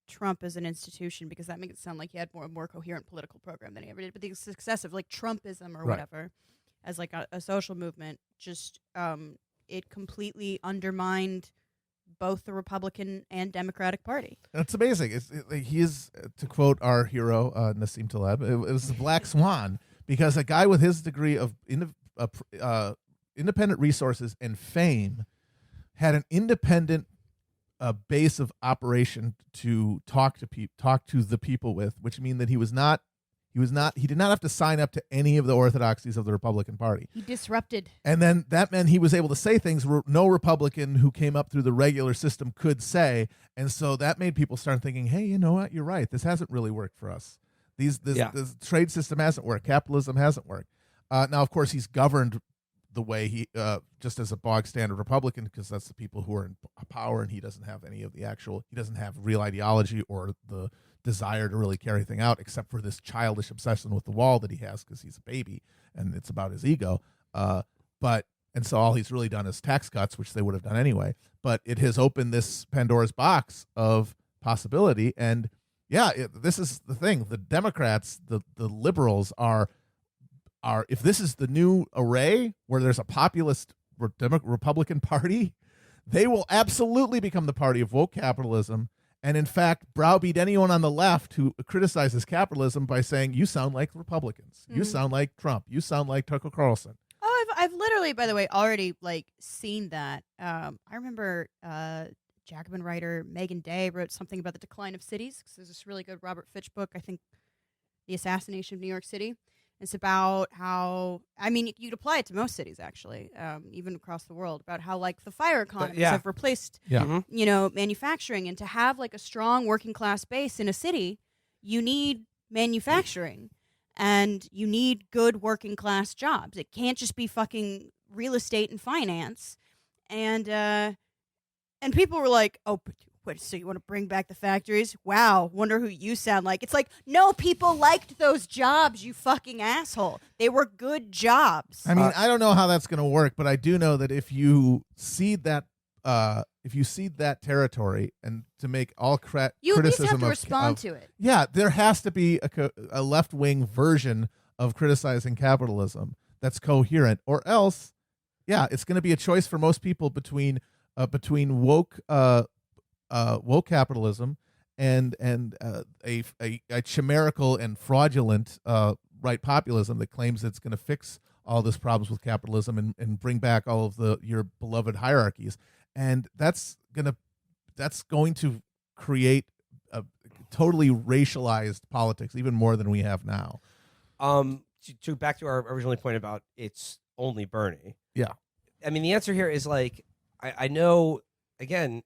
Trump as an institution because that makes it sound like he had more coherent political program than he ever did, but the success of Trumpism or whatever as a social movement just it completely undermined both the Republican and Democratic Party. It's amazing. He is, to quote our hero Nassim Taleb, it was the black swan because a guy with his degree of independent resources and fame had an independent base of operation to talk to the people with, which means that he did not have to sign up to any of the orthodoxies of the Republican Party. He disrupted. And then that meant he was able to say things no Republican who came up through the regular system could say. And so that made people start thinking, hey, you know what? You're right. This hasn't really worked for us. This trade system hasn't worked. Capitalism hasn't worked. Now, of course, he's governed the way he just as a bog standard Republican, because that's the people who are in power, and he doesn't have any of the actual. He doesn't have real ideology or the desire to really carry anything out, except for this childish obsession with the wall that he has because he's a baby and it's about his ego. And so all he's really done is tax cuts, which they would have done anyway. But it has opened this Pandora's box of possibility. And this is the thing. The Democrats, the liberals are if this is the new array where there's a populist Republican Party, they will absolutely become the party of woke capitalism. And in fact, browbeat anyone on the left who criticizes capitalism by saying, you sound like Republicans. You sound like Trump. You sound like Tucker Carlson. Oh, I've literally, by the way, already seen that. I remember Jacobin writer Megan Day wrote something about the decline of cities, because there's this really good Robert Fitch book, I think, The Assassination of New York City. It's about how, you could apply it to most cities, actually, even across the world, about how the fire economies have replaced, manufacturing, and to have a strong working class base in a city, you need manufacturing. And you need good working class jobs. It can't just be fucking real estate and finance. And people were like, oh, but what, so you want to bring back the factories? Wow, wonder who you sound like. It's like, no, people liked those jobs, you fucking asshole. They were good jobs. I mean, I don't know how that's going to work, but I do know that if you cede that territory, and to make all you at least criticism have to respond to it. Yeah, there has to be a left-wing version of criticizing capitalism that's coherent, or else, it's going to be a choice for most people between woke capitalism and a chimerical and fraudulent right populism that claims it's going to fix all this problems with capitalism and bring back all of your beloved hierarchies. And that's going to create a totally racialized politics, even more than we have now. To back to our original point about it's only Bernie. Yeah. I mean, the answer here is I know, again,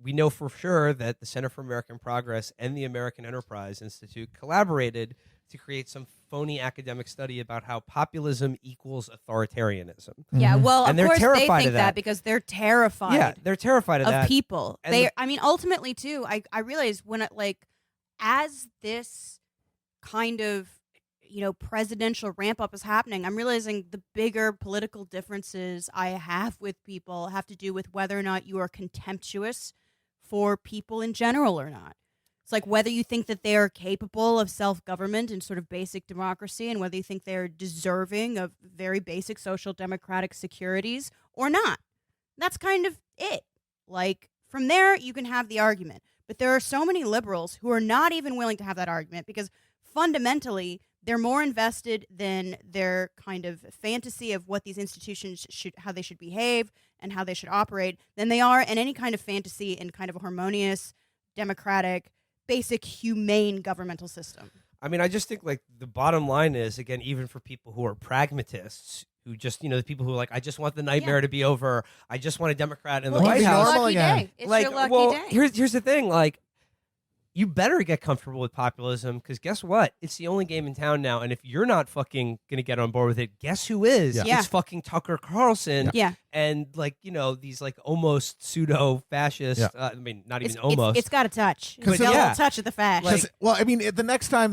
we know for sure that the Center for American Progress and the American Enterprise Institute collaborated to create some phony academic study about how populism equals authoritarianism. Yeah, well, and of course terrified they think of that because they're terrified. Yeah, they're terrified of that. People. And Ultimately too, I realize when as this kind of presidential ramp up is happening, I'm realizing the bigger political differences I have with people have to do with whether or not you are contemptuous for people in general or not. It's whether you think that they are capable of self-government and sort of basic democracy, and whether you think they're deserving of very basic social democratic securities or not. That's kind of it. From there, you can have the argument. But there are so many liberals who are not even willing to have that argument because fundamentally, they're more invested than their kind of fantasy of what these institutions how they should behave and how they should operate than they are in any kind of fantasy in kind of a harmonious, democratic, basic, humane governmental system. I mean, I just think the bottom line is, again, even for people who are pragmatists, who just, the people who are I just want the nightmare to be over. I just want a Democrat in the White it's House. Your lucky day. It's your lucky day. Here's the thing, you better get comfortable with populism, because guess what? It's the only game in town now. And if you're not fucking going to get on board with it, guess who is? Yeah. It's fucking Tucker Carlson. Yeah. And these almost pseudo-fascist, I mean, not even almost. It's got a touch. It's got a little touch of the fascist. The next time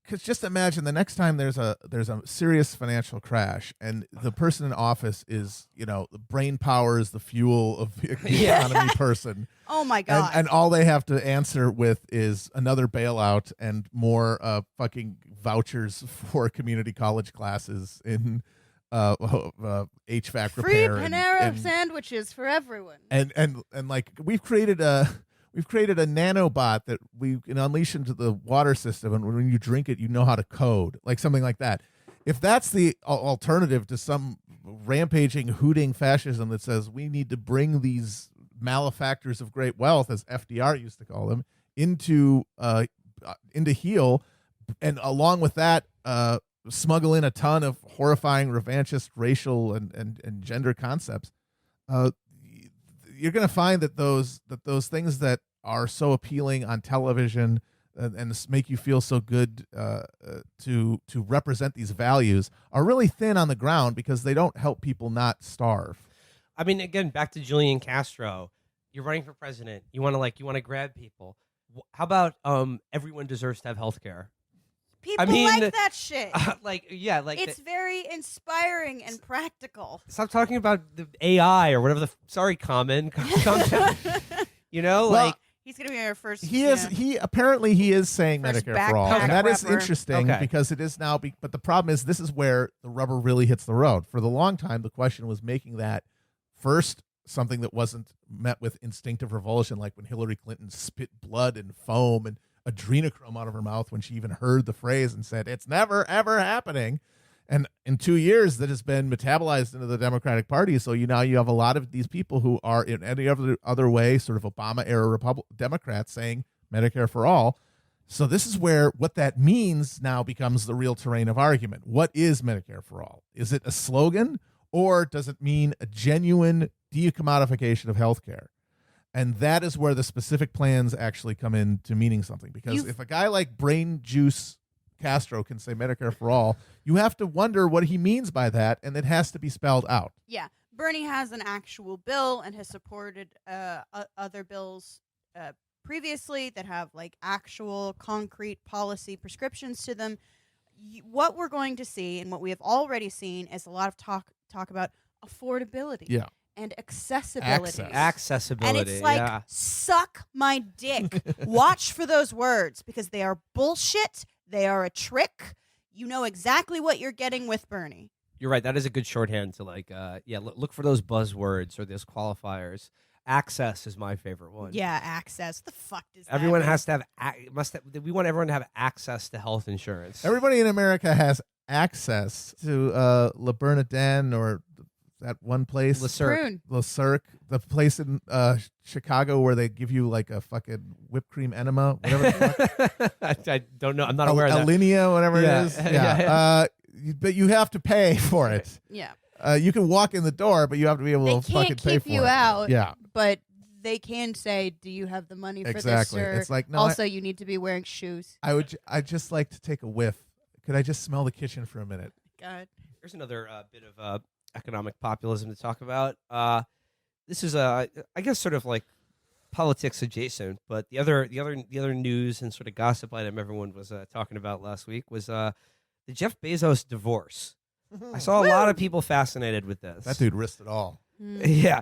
because just imagine the next time there's a serious financial crash and the person in office is, the brain power is the fuel of the economy person. Oh my God. And all they have to answer with is another bailout and more fucking vouchers for community college classes in HVAC Free repair. Panera sandwiches for everyone. And we've created a nanobot that we can unleash into the water system, and when you drink it, you know how to code, something like that. If that's the alternative to some rampaging, hooting fascism that says we need to bring these malefactors of great wealth, as FDR used to call them, into heel, and along with that, smuggle in a ton of horrifying revanchist racial and gender concepts, you're going to find that those things that are so appealing on television, and make you feel so good to represent these values are really thin on the ground because they don't help people not starve. I mean, again, back to Julian Castro. You're running for president. You want to grab people. How about everyone deserves to have health care? People like that shit. It's very inspiring and practical. Stop talking about the AI or whatever Common. You know, well, he's going to be our first. He apparently is saying first Medicare for all, and that is rapper. interesting because it is now. But the problem is, this is where the rubber really hits the road. For the long time, the question was making that first something that wasn't met with instinctive revulsion, like when Hillary Clinton spit blood and foam and adrenochrome out of her mouth when she even heard the phrase and said, "It's never ever happening." And in 2 years, that has been metabolized into the Democratic Party. So you have a lot of these people who are in any other way, sort of Obama-era Democrats saying Medicare for all. So this is where what that means now becomes the real terrain of argument. What is Medicare for all? Is it a slogan, or does it mean a genuine decommodification of healthcare? And that is where the specific plans actually come into meaning something. Because if a guy like Brain Juice Castro can say Medicare for all, you have to wonder what he means by that, and it has to be spelled out. Yeah. Bernie has an actual bill and has supported other bills previously that have like actual concrete policy prescriptions to them. What we're going to see and what we have already seen is a lot of talk about affordability. Yeah. And accessibility. Accessibility. And it's like, suck my dick. Watch for those words because they are bullshit. They are a trick. You know exactly what you're getting with Bernie. You're right. That is a good shorthand to look for those buzzwords or those qualifiers. Access is my favorite one. Yeah, access. The fuck does that everyone mean? has to have we want everyone to have access to health insurance. Everybody in America has access to La Bernardin or that one place, Le Cirque, the place in Chicago where they give you like a fucking whipped cream enema, whatever the fuck. I don't know. I'm not aware of that. Alinea, whatever it is. Yeah. But you have to pay for it. Yeah. You can walk in the door, but you have to be able to fucking pay for it. They can't keep you out. Yeah. But they can say, "Do you have the money for this, sir?" It's like, no. Also, you need to be wearing shoes. I'd just like to take a whiff. Could I just smell the kitchen for a minute? God. Here's another bit of economic populism to talk about. This is I guess sort of like politics adjacent, but the other news and sort of gossip item everyone was talking about last week was the Jeff Bezos divorce. I saw a lot of people fascinated with this. That dude risked it all. Yeah.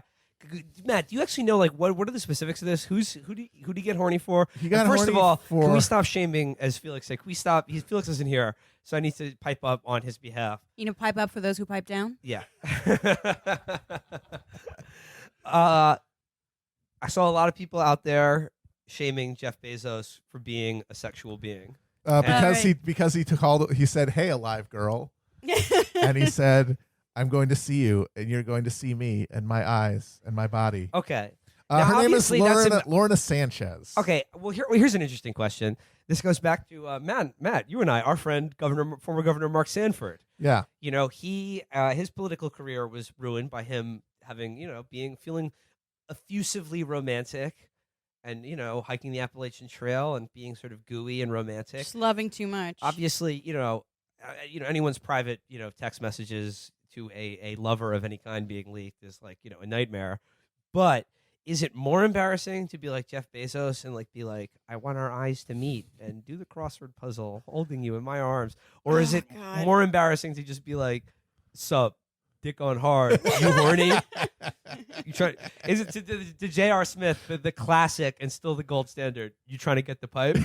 Matt, do you actually know like what are the specifics of this? Who do you get horny for? He got first horny of all, for... can we stop shaming, as Felix said? Can we stop? Felix isn't here, so I need to pipe up on his behalf. You know, pipe up for those who pipe down? Yeah. I saw a lot of people out there shaming Jeff Bezos for being a sexual being. Because he said, "Hey, alive girl," and he said, "I'm going to see you, and you're going to see me, and my eyes, and my body." Okay. Her name is Lorna Sanchez. Okay. Well, here's an interesting question. This goes back to Matt, you and I, our friend, former Governor Mark Sanford. Yeah. You know, his political career was ruined by him having, feeling effusively romantic, and hiking the Appalachian Trail and being sort of gooey and romantic. Just loving too much. Obviously, anyone's private, text messages to a lover of any kind being leaked is like, a nightmare. But is it more embarrassing to be like Jeff Bezos and like be like, "I want our eyes to meet and do the crossword puzzle holding you in my arms," or is it more embarrassing to just be like, "Sup, dick on hard, you horny?" You try? Is it to J.R. Smith, the classic and still the gold standard? You trying to get the pipe?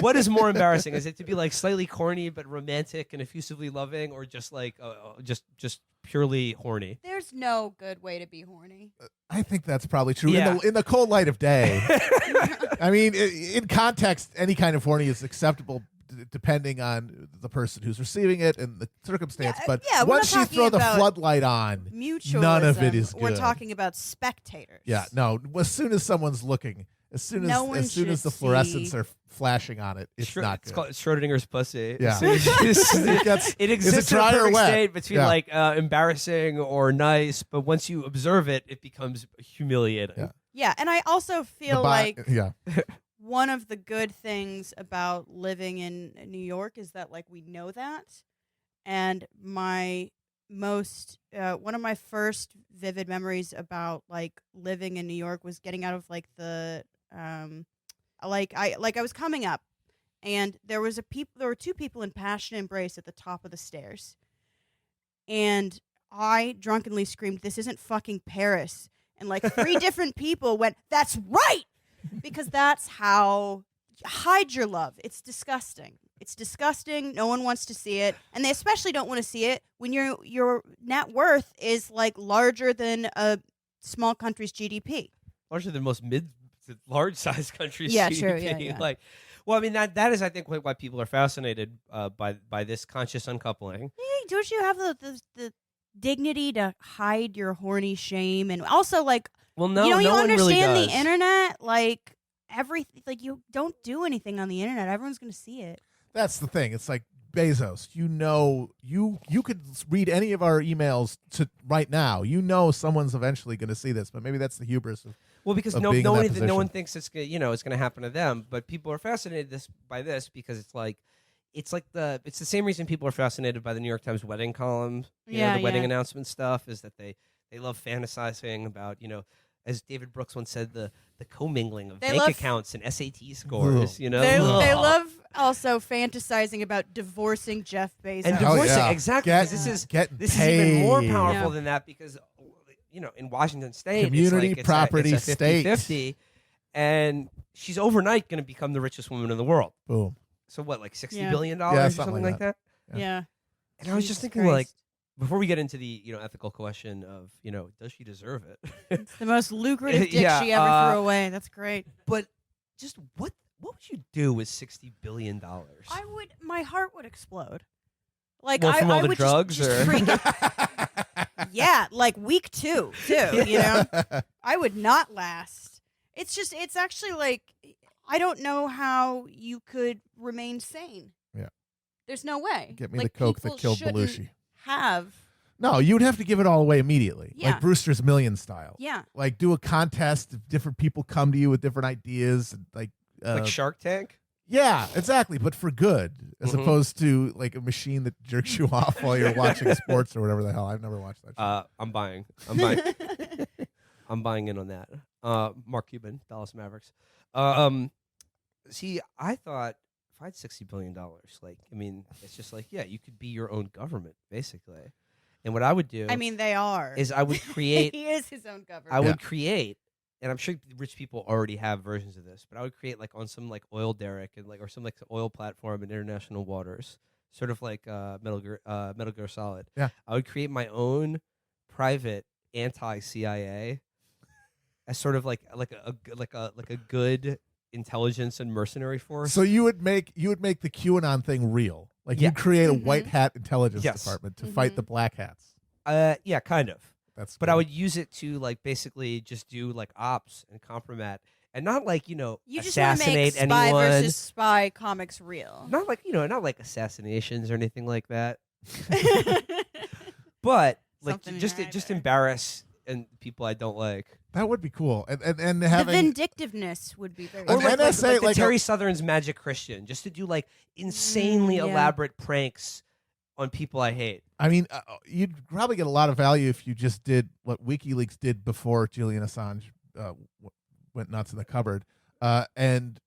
What is more embarrassing? Is it to be like slightly corny but romantic and effusively loving, or just like just purely horny? There's no good way to be horny. I think that's probably true. Yeah. In the cold light of day. I mean, in context, any kind of horny is acceptable depending on the person who's receiving it and the circumstance. But once you throw the floodlight on, none of it is good. We're talking about spectators. Yeah, no. As soon as someone's looking, as soon as the fluorescents are flashing on it, it's not good. It's called Schrodinger's pussy. Yeah. It exists in a dry or perfect wet. state between like embarrassing or nice, but once you observe it, it becomes humiliating. Yeah. Yeah, and I also feel like one of the good things about living in New York is that, like, we know that. And my most one of my first vivid memories about like living in New York was getting out of like the I was coming up, and there were two people in passionate embrace at the top of the stairs, and I drunkenly screamed, "This isn't fucking Paris!" And like 3 different people went, "That's right," because that's how hide your love. It's disgusting. It's disgusting. No one wants to see it, and they especially don't want to see it when your net worth is like larger than a small country's GDP. Larger than most large size countries. Yeah, GDP. sure. Yeah. Like, well, I mean that is, I think, why people are fascinated by this conscious uncoupling. Hey, don't you have the dignity to hide your horny shame? And also, like, Well, no, you no one really understand does. the internet, like everything. Like, you don't do anything on the internet. Everyone's gonna see it. That's the thing. It's like Bezos. You know, you could read any of our emails to right now. You know, someone's eventually going to see this, but maybe that's the hubris of. Well, because of no being in that one position. thinks it's going to happen to them, but people are fascinated by this because it's the same reason people are fascinated by the New York Times wedding column, the wedding announcement stuff, is that they love fantasizing about, as David Brooks once said, the commingling of bank accounts and SAT scores. Ugh. They love also fantasizing about divorcing Jeff Bezos. And divorcing, yeah. exactly, because this is even more powerful than that, because in Washington State, Community it's property it's a state. 50-50, and she's overnight going to become the richest woman in the world. Boom. So what, like $60 Yeah. billion Yeah, or something something like like that? Yeah. And I was just Jesus thinking, like, Christ. before we get into the ethical question of does she deserve it? It's the most lucrative dick Yeah, she ever threw away. That's great. But just what would you do with $60 billion? My heart would explode. Like, Well, from all I the would drugs, just or freak out. Yeah, like week 2 too. You know, I would not last. It's actually like, I don't know how you could remain sane. Yeah. There's no way. Get me like, the coke people that killed shouldn't Belushi. Have. No, you'd have to give it all away immediately, Yeah. like Brewster's Million style. Yeah. Like do a contest of different people come to you with different ideas, and like Shark Tank? yeah, exactly, but for good, as Mhm. opposed to like a machine that jerks you off while you're watching sports or whatever the hell. I've never watched that. Show. I'm buying. I'm buying in on that. Mark Cuban, Dallas Mavericks. See, I thought if I had $60 billion, like, I mean, it's just like, yeah, you could be your own government, basically. And what I would do, I mean, they are. is I would create. He is his own government. I would create, and I'm sure rich people already have versions of this, but I would create like on some like oil derrick and like, or some like oil platform in international waters, sort of like Metal Gear Solid. Yeah. I would create my own private anti-CIA as sort of like a good intelligence and mercenary force. So you would make the QAnon thing real. Like Yeah. you'd create a Mhm. white hat intelligence Yes. department to fight Mhm. the black hats. Yeah, kind of. That's But good. I would use it to like basically just do like ops and compromat, and not like You just want to make assassinate Spy anyone. versus Spy comics real. Not like not like assassinations or anything like that. But like Something in just your eye just there. embarrass and people I don't like. That would be cool. And The having vindictiveness would be very An Or like, NSA, like the like a- Terry Southern's Magic Christian, just to do like insanely yeah. elaborate pranks on people I hate. I mean, you'd probably get a lot of value if you just did what WikiLeaks did before Julian Assange went nuts in the cupboard, and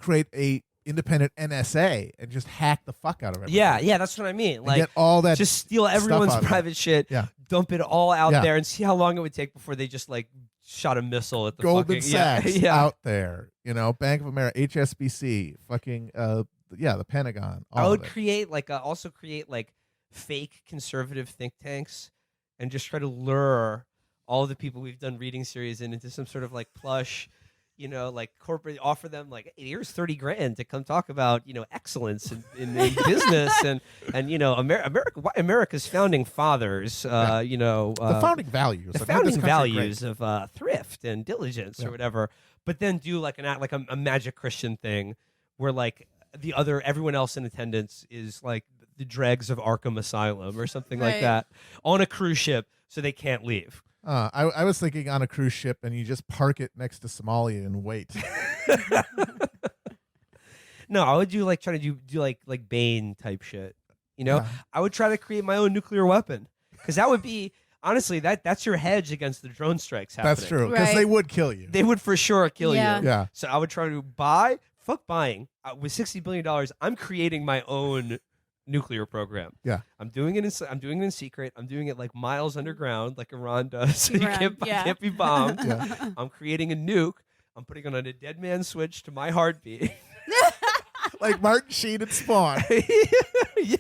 create a independent NSA and just hack the fuck out of everything. Yeah, that's what I mean. And Like, get all that. just steal stuff everyone's out of it. private shit, Yeah. dump it all out Yeah. there, and see how long it would take before they just like shot a missile at the Goldman fucking Sachs yeah. out there, Bank of America, HSBC, fucking the Pentagon. All I would of it. create like also create like fake conservative think tanks and just try to lure all the people we've done reading series into some sort of like plush, like corporate, offer them like, hey, here's $30,000 to come talk about, excellence in business and America's founding fathers, the founding values. the that made this founding country values great. of thrift and diligence Yeah. or whatever, but then do like a Magic Christian thing where like everyone else in attendance is like the dregs of Arkham Asylum or something like Right. that on a cruise ship, so they can't leave. I was thinking on a cruise ship, and you just park it next to Somalia and wait. No, I would do try to do like Bane type shit. You know, Yeah. I would try to create my own nuclear weapon because that would be honestly that's your hedge against the drone strikes happening. That's true, because Right. they would kill you. They would for sure kill Yeah. you. Yeah. So I would try to buy. Fuck buying. With $60 billion, I'm creating my own nuclear program. Yeah. I'm doing it in secret. I'm doing it like miles underground, like Iran does. So you Right, yeah. can't be bombed. Yeah. I'm creating a nuke. I'm putting it on a dead man switch to my heartbeat. Like Martin Sheen and Spawn. Yeah.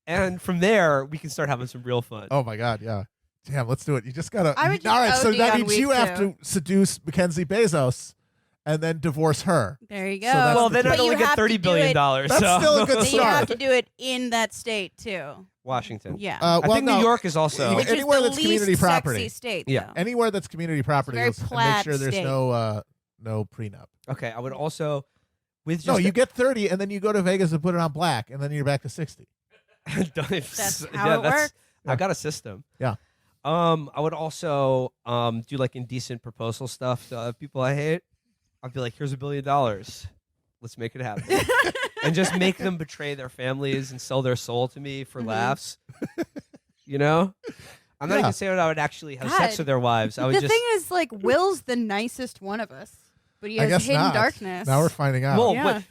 And from there, we can start having some real fun. Oh my God, yeah. Damn, let's do it. You just gotta. I would just all right, so OD that on means you weed, have too. to seduce MacKenzie Bezos and then divorce her. There you go. So that's Well, the then thing. I'd But only you get have to $30 do billion. it- That's so. still a good Then you have start. to do it in that state too. Washington. Yeah. I Well, think no, New York is also. Which anywhere is the that's community least property. sexy state. Yeah. though. Anywhere that's community property, very and make plaid sure there's state. no prenup. Okay, I would also with just No, you get 30, and then you go to Vegas and put it on black, and then you're back to 60. That's how it works. I got a system. Yeah. I would also do like indecent proposal stuff to people I hate. I'd be like, here's $1 billion. Let's make it happen. And just make them betray their families and sell their soul to me for laughs. You know? I'm not Yeah. even saying I would actually have God. sex with their wives. I would The just thing is, like, Will's the nicest one of us, but he I has guess hidden not. darkness. Now we're finding out. well, Yeah.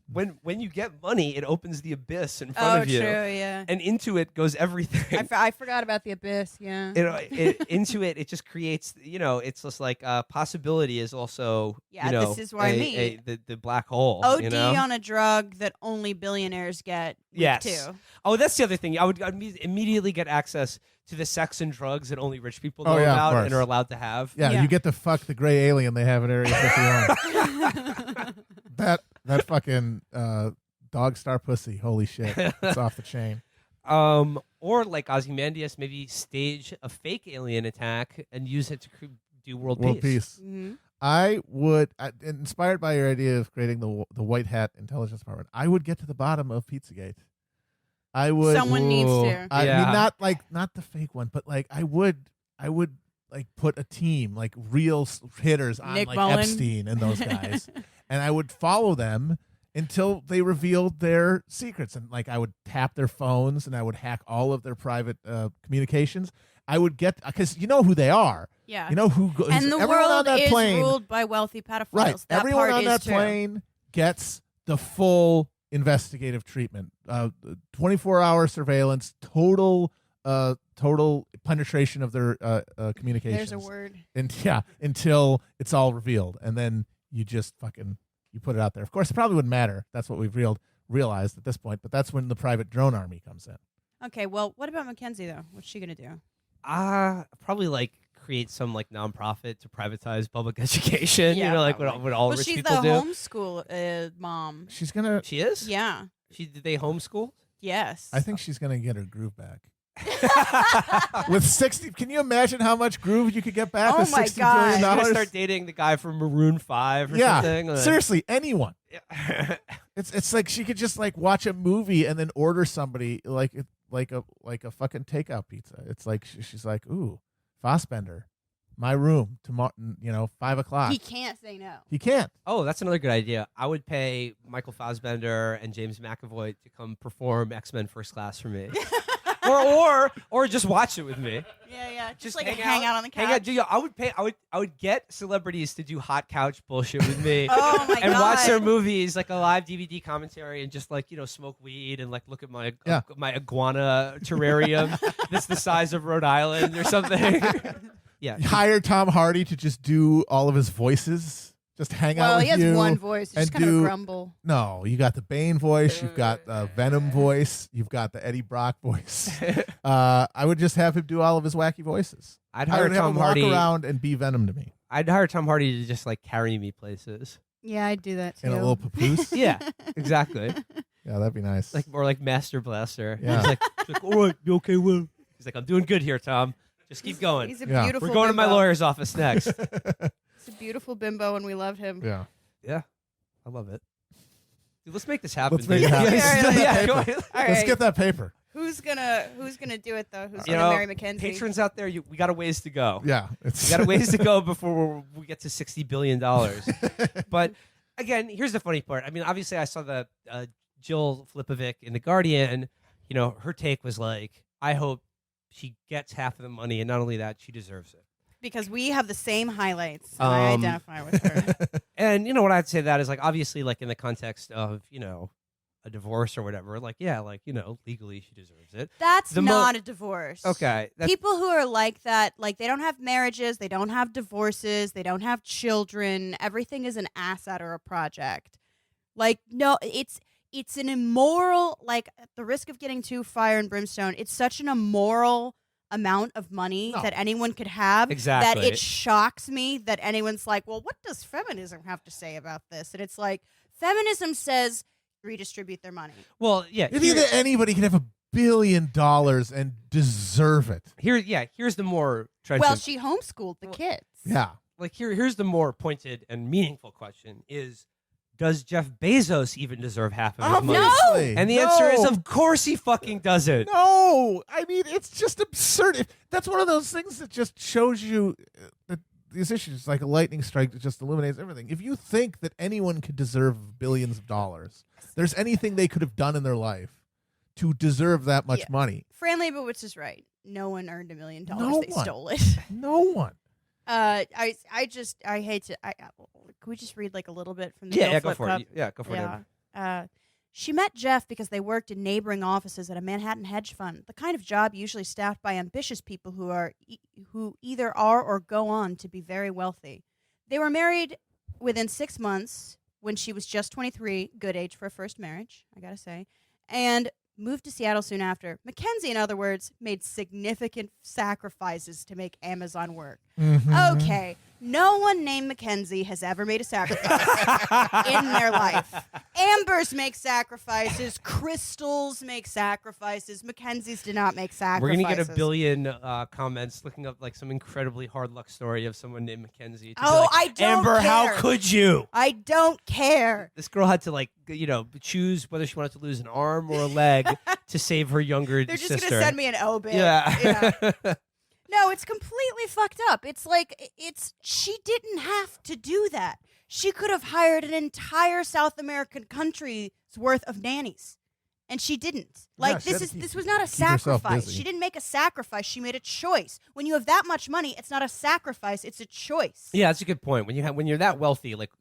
when you get money, it opens the abyss in front Oh, of you. true. Yeah. And into it goes everything. I forgot about the abyss. Yeah. Into it just creates, it's just like possibility is also, Yeah, this is what I mean. the black hole. OD you know? on a drug that only billionaires get. Yes. Too. Oh, that's the other thing. I'd immediately get access to the sex and drugs that only rich people know Oh, yeah, of about course. and are allowed to have. Yeah, Yeah. you get to fuck the gray alien they have at Area 51. that fucking dog star pussy. Holy shit. It's off the chain. Or like Ozymandias, maybe stage a fake alien attack and use it to do world peace. Mhm. I would, inspired by your idea of creating the white hat intelligence department, I would get to the bottom of Pizzagate. I would. Someone needs Ooh. to. I Yeah. mean, not the fake one, but like I would like put a team, like real hitters on Nick like Mullen. Epstein and those guys, and I would follow them until they revealed their secrets, and like I would tap their phones and I would hack all of their private communications. I would get, because you know who they are. Yeah. You know who goes. And the everyone on world that is plane, ruled by wealthy pedophiles. right? That Everyone part on is that true. plane gets the full investigative treatment, 24-hour surveillance, total penetration of their communications. There's a word. And yeah, until it's all revealed, and then you just fucking you put it out there. Of course, it probably wouldn't matter. That's what we've realized at this point. But that's when the private drone army comes in. Okay, well, what about Mackenzie though? What's she gonna do? Probably like create some like nonprofit to privatize public education. Yeah, you know, like probably. what all Well, rich she's people the do. homeschool mom. She's gonna. She is. Yeah. Did they homeschool? Yes. I think she's gonna get her groove back. With 60, can you imagine how much groove you could get back Oh with my $60 God. billion She's gonna dollars? start dating the guy from Maroon 5 or Yeah, something. like- seriously, anyone. Yeah. It's like she could just like watch a movie and then order somebody like a fucking takeout pizza. It's like she's like, ooh, Fassbender, my room tomorrow. 5 o'clock. he can't say no. He can't. Oh, that's another good idea. I would pay Michael Fassbender and James McAvoy to come perform X-Men First Class for me. or just watch it with me. Yeah. Just like hang hang out on the couch. Hang out. Dude, I would get celebrities to do hot couch bullshit with me. Oh my and God. watch their movies, like a live DVD commentary, and just like smoke weed and like look at my Yeah. my iguana terrarium that's the size of Rhode Island or something. Yeah, Hire Tom Hardy to just do all of his voices. Just hang out Well, with he has you. one voice. It's and just kind of do- grumble. No, you got the Bane voice. You've got the Venom voice. You've got the Eddie Brock voice. I would just have him do all of his wacky voices. I'd I hire would have Tom him Hardy. walk around and be Venom to me I'd hire Tom Hardy to just like carry me places. Yeah, I'd do that too. in a little papoose. Yeah, exactly. Yeah, that'd be nice. Like more like Master Blaster. Yeah. He's like, all right, you okay, Will? He's like, I'm doing good here, Tom. Just keep going. He's a Yeah. beautiful We're going to my bimbo. lawyer's office next. He's a beautiful bimbo, and we love him. yeah. Yeah, I love it. Dude, let's make this happen. Let's make dude. it happen. Yeah, Let's get that yeah, paper. go ahead. All Let's right. get that paper. Who's gonna do it though? Who's You gonna know, marry Mackenzie? patrons out there, we got a ways to go. Yeah, We got a ways to go before we get to $60 billion. But again, here's the funny part. I mean, obviously, I saw the Jill Flipovic in The Guardian. You know, her take was like, I hope she gets half of the money, and not only that, she deserves it. Because we have the same highlights. And I identify with her. And you know what I'd say that is like, obviously, like in the context of, you know, a divorce or whatever, like, yeah, like, you know, legally she deserves it. That's not a divorce. Okay. People who are like that, like they don't have marriages, they don't have divorces, they don't have children. Everything is an asset or a project. Like, no, it's an immoral, like at the risk of getting too fire and brimstone, it's such an immoral amount of money that anyone could have Exactly. that it shocks me that anyone's like, well, what does feminism have to say about this? And it's like, feminism says redistribute their money. Well, yeah. If either anybody can have $1 billion and deserve it. Here's the more trenchant. Well, she homeschooled the kids. Yeah. Like here's the more pointed and meaningful question is, does Jeff Bezos even deserve half of his money? Obviously. And the answer is, of course he fucking doesn't. No, I mean, it's just absurd. That's one of those things that just shows you that these issues, like a lightning strike that just illuminates everything. If you think that anyone could deserve billions of dollars, there's anything they could have done in their life to deserve that much money. Fran Lebowitz is right. No one earned $1 million. No They one. stole it. No one. I hate to. Can we just read like a little bit from the Yeah, Jill go for Flip it. Yeah, go for it. Yeah. She met Jeff because they worked in neighboring offices at a Manhattan hedge fund, the kind of job usually staffed by ambitious people who either are or go on to be very wealthy. They were married within 6 months when she was just 23, good age for a first marriage, I gotta say, and moved to Seattle soon after. Mackenzie, in other words, made significant sacrifices to make Amazon work. Mm-hmm. Okay, no one named Mackenzie has ever made a sacrifice in their life. Ambers make sacrifices. Crystals make sacrifices. Mackenzie's did not make sacrifices. We're going to get 1 billion comments looking up like some incredibly hard luck story of someone named Mackenzie. To be like, I don't Amber, care. how could you? I don't care. This girl had to like, you know, choose whether she wanted to lose an arm or a leg to save her younger They're just sister. going to send me an obit. Yeah. No, it's completely fucked up. It's like, she didn't have to do that. She could have hired an entire South American country's worth of nannies. And she didn't. Like, this was not a sacrifice. She didn't make a sacrifice. She made a choice. When you have that much money, it's not a sacrifice. It's a choice. Yeah, that's a good point. When you're that wealthy, like,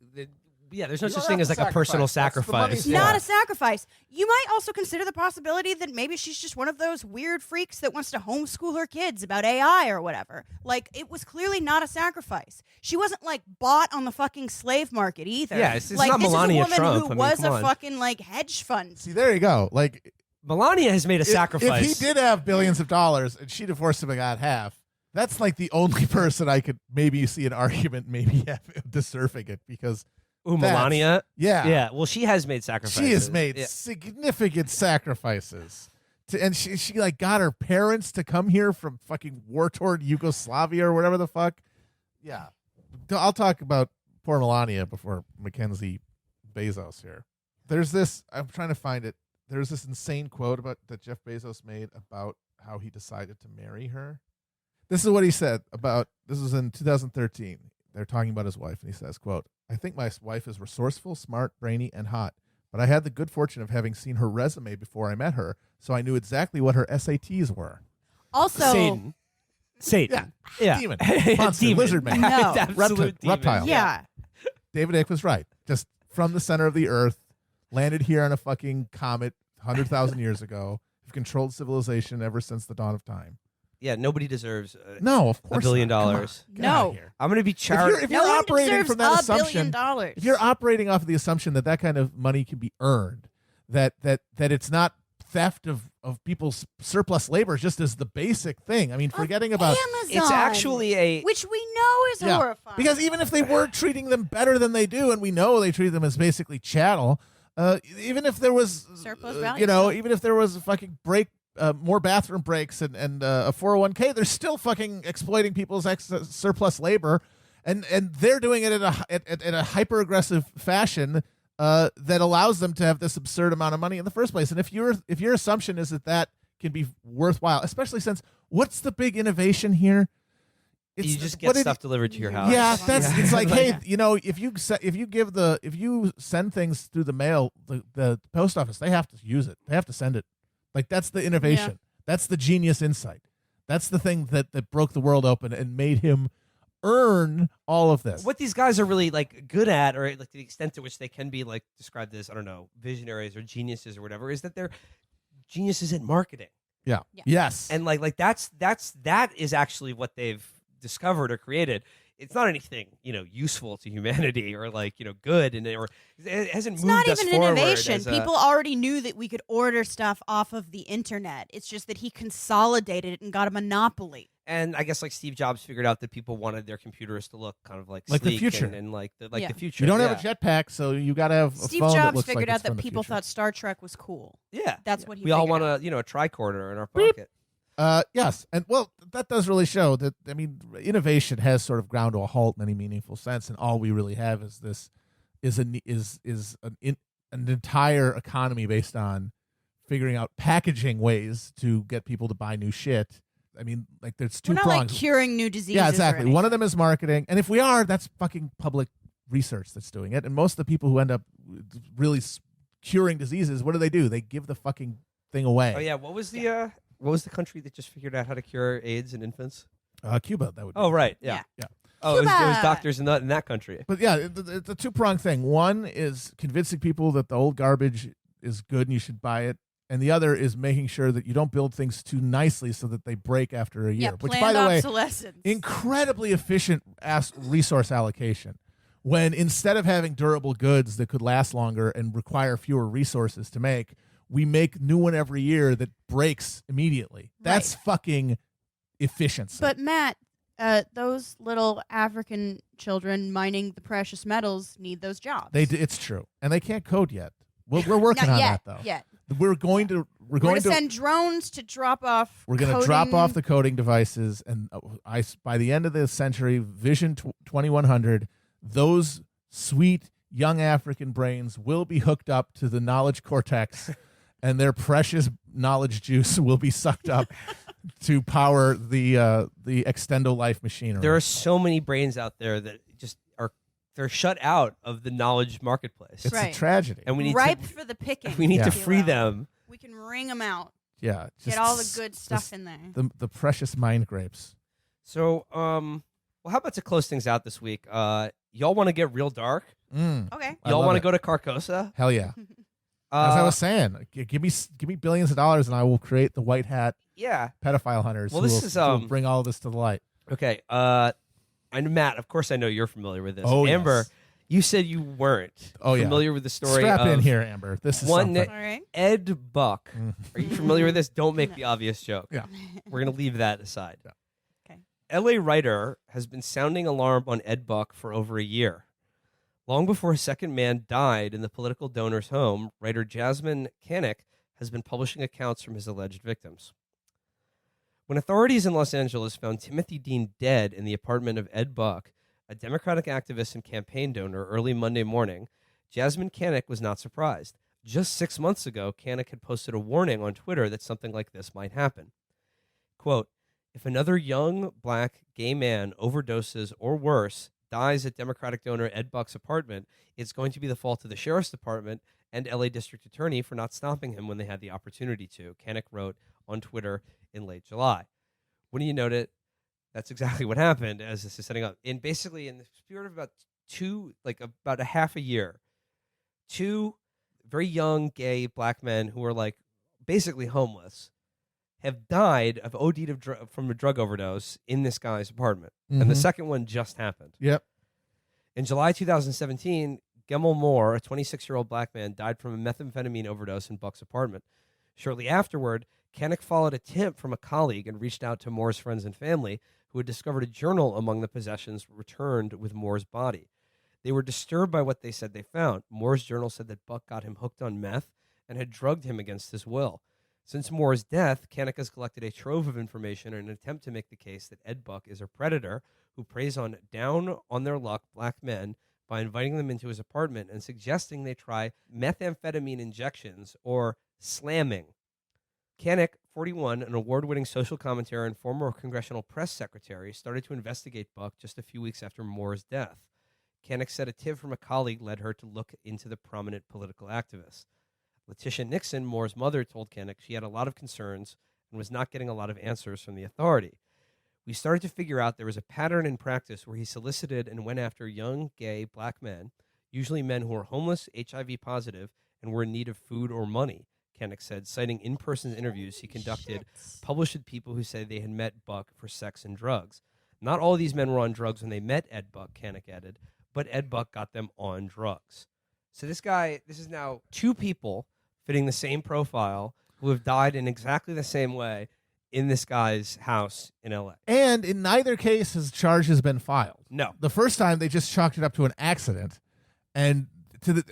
there's no such thing as like a personal sacrifice. It's not a sacrifice. You might also consider the possibility that maybe she's just one of those weird freaks that wants to homeschool her kids about AI or whatever. Like, it was clearly not a sacrifice. She wasn't like bought on the fucking slave market either. Yeah, it's like, not this Melania is a woman Trump. who I mean, was come a on. fucking like hedge fund. See, there you go. Like, Melania has made a sacrifice. If he did have billions of dollars and she divorced him and got half, that's like the only person I could maybe see an argument maybe have deserving it because. Ooh, Melania? Yeah. Yeah, well, she has made sacrifices. She has made significant sacrifices. And she like got her parents to come here from fucking war-torn Yugoslavia or whatever the fuck. Yeah. I'll talk about poor Melania before Mackenzie Bezos here. There's this, I'm trying to find it. There's this insane quote that Jeff Bezos made about how he decided to marry her. This is what he said this was in 2013. They're talking about his wife, and he says, quote, "I think my wife is resourceful, smart, brainy, and hot, but I had the good fortune of having seen her resume before I met her, so I knew exactly what her SATs were." Also, Satan. Yeah. Demon. Monster. Demon. Lizard man. No. Absolute demon. Reptile. yeah. David Icke was right. Just from the center of the earth, landed here on a fucking comet 100,000 years ago, have controlled civilization ever since the dawn of time. Yeah, nobody deserves No, of course $1 billion. not. Come on. Get out of here. I'm going to be If charitable. you're No one operating deserves from that $1 assumption, billion. if you're operating off of the assumption that kind of money can be earned, that it's not theft of people's surplus labor just as the basic thing. I mean, forgetting about Amazon, It's actually which we know is horrifying. because even if they were treating them better than they do, and we know they treat them as basically chattel, even if there was Surplus value. even if there was a fucking more bathroom breaks and a 401k, they're still fucking exploiting people's surplus labor, and they're doing it in a hyper aggressive fashion that allows them to have this absurd amount of money in the first place. And if your assumption is that can be worthwhile, especially since what's the big innovation here? You just get stuff delivered to your house. Yeah, it's like, hey, if you send things through the mail, the post office, they have to use it. They have to send it. Like, that's the innovation. Yeah. That's the genius insight. That's the thing that broke the world open and made him earn all of this. What these guys are really like good at, or like to the extent to which they can be like described as, I don't know, visionaries or geniuses or whatever, is that they're geniuses in marketing. Yeah. Yes. And like that is actually what they've discovered or created. It's not anything, useful to humanity or like, good, and or it hasn't moved us forward. It's not even an innovation. People already knew that we could order stuff off of the internet. It's just that he consolidated it and got a monopoly. And I guess like Steve Jobs figured out that people wanted their computers to look kind of like sleek the future, and like the future. You don't have a jetpack, so you got to have a Steve phone Jobs that looks figured like out that people future. thought Star Trek was cool. Yeah, that's what he. We all want out. a tricorder in our pocket. Yes, and well, that does really show that. I mean, innovation has sort of ground to a halt in any meaningful sense, and all we really have is an entire economy based on figuring out packaging ways to get people to buy new shit. I mean, like there's two prongs. We're not like curing new diseases. Yeah, exactly. One of them is marketing, and if we are, that's fucking public research that's doing it. And most of the people who end up really curing diseases, what do? They give the fucking thing away. Oh yeah, what was the country that just figured out how to cure AIDS in infants? Cuba. That would be. Oh right, yeah. Oh, it was doctors in that country. But yeah, it's a two-pronged thing. One is convincing people that the old garbage is good and you should buy it. And the other is making sure that you don't build things too nicely so that they break after a year. Yeah, which, by the way, obsolescence. Incredibly efficient resource allocation. When instead of having durable goods that could last longer and require fewer resources to make, we make new one every year that breaks immediately. That's fucking efficiency. But Matt, those little African children mining the precious metals need those jobs. It's true, and they can't code yet. We're working on that though. Yet. We're going to send drones to drop off. We're going to drop off the coding devices, and by the end of the century, Vision 2100, those sweet young African brains will be hooked up to the knowledge cortex, and their precious knowledge juice will be sucked up to power the extendo life machinery. There are so many brains out there that just they're shut out of the knowledge marketplace. It's a tragedy, and we need ripe for the picking. We need to free them. We can wring them out. Yeah, get all the good stuff in there. The precious mind grapes. So, well, how about to close things out this week? Y'all want to get real dark? Okay. Y'all want to go to Carcosa? Hell yeah. As I was saying, give me billions of dollars and I will create the white hat pedophile hunters who will bring all of this to the light. Okay. And Matt, of course I know you're familiar with this. Oh, Amber, you said you weren't familiar with the story Strap of in here, Amber. This is one something. Ed Buck. Are you familiar with this? Don't make the obvious joke. Yeah. We're going to leave that aside. Yeah. Okay. LA writer has been sounding alarm on Ed Buck for over a year. Long before a second man died in the political donor's home, writer Jasmine Kanek has been publishing accounts from his alleged victims. When authorities in Los Angeles found Timothy Dean dead in the apartment of Ed Buck, a Democratic activist and campaign donor, early Monday morning, Jasmine Kanek was not surprised. Just 6 months ago, Kanek had posted a warning on Twitter that something like this might happen. Quote, if another young, black, gay man overdoses or worse, dies at Democratic donor Ed Buck's apartment, it's going to be the fault of the sheriff's department and LA district attorney for not stopping him when they had the opportunity to, Kanek wrote on Twitter in late July. Wouldn't you note it? That's exactly what happened as this is setting up. And basically, in the spirit of about a half a year, two very young gay black men who are like basically homeless have died of OD'd from a drug overdose in this guy's apartment. Mm-hmm. And the second one just happened. Yep. In July 2017, Gemel Moore, a 26-year-old black man, died from a methamphetamine overdose in Buck's apartment. Shortly afterward, Kanek followed a tip from a colleague and reached out to Moore's friends and family, who had discovered a journal among the possessions returned with Moore's body. They were disturbed by what they said they found. Moore's journal said that Buck got him hooked on meth and had drugged him against his will. Since Moore's death, Kanek has collected a trove of information in an attempt to make the case that Ed Buck is a predator who preys on down on their luck black men by inviting them into his apartment and suggesting they try methamphetamine injections or slamming. Kanek, 41, an award-winning social commentator and former congressional press secretary, started to investigate Buck just a few weeks after Moore's death. Kanek said a tip from a colleague led her to look into the prominent political activist. Letitia Nixon, Moore's mother, told Kanek she had a lot of concerns and was not getting a lot of answers from the authority. We started to figure out there was a pattern in practice where he solicited and went after young, gay, black men, usually men who were homeless, HIV positive, and were in need of food or money, Kanek said, citing in-person interviews he conducted published with people who said they had met Buck for sex and drugs. Not all of these men were on drugs when they met Ed Buck, Kanek added, but Ed Buck got them on drugs. So this is now two people fitting the same profile who have died in exactly the same way in this guy's house in L.A. And in neither case has charge has been filed. No. The first time they just chalked it up to an accident, and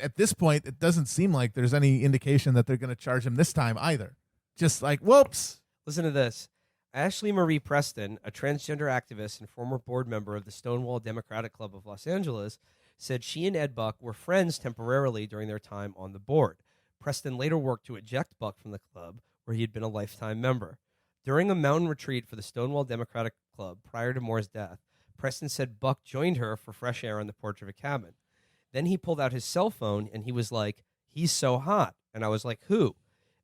at this point it doesn't seem like there's any indication that they're going to charge him this time either. Just like, whoops. Listen to this. Ashley Marie Preston, a transgender activist and former board member of the Stonewall Democratic Club of Los Angeles, said she and Ed Buck were friends temporarily during their time on the board. Preston later worked to eject Buck from the club, where he had been a lifetime member. During a mountain retreat for the Stonewall Democratic Club prior to Moore's death, Preston said Buck joined her for fresh air on the porch of a cabin. Then he pulled out his cell phone, and he was like, "He's so hot." And I was like, "Who?"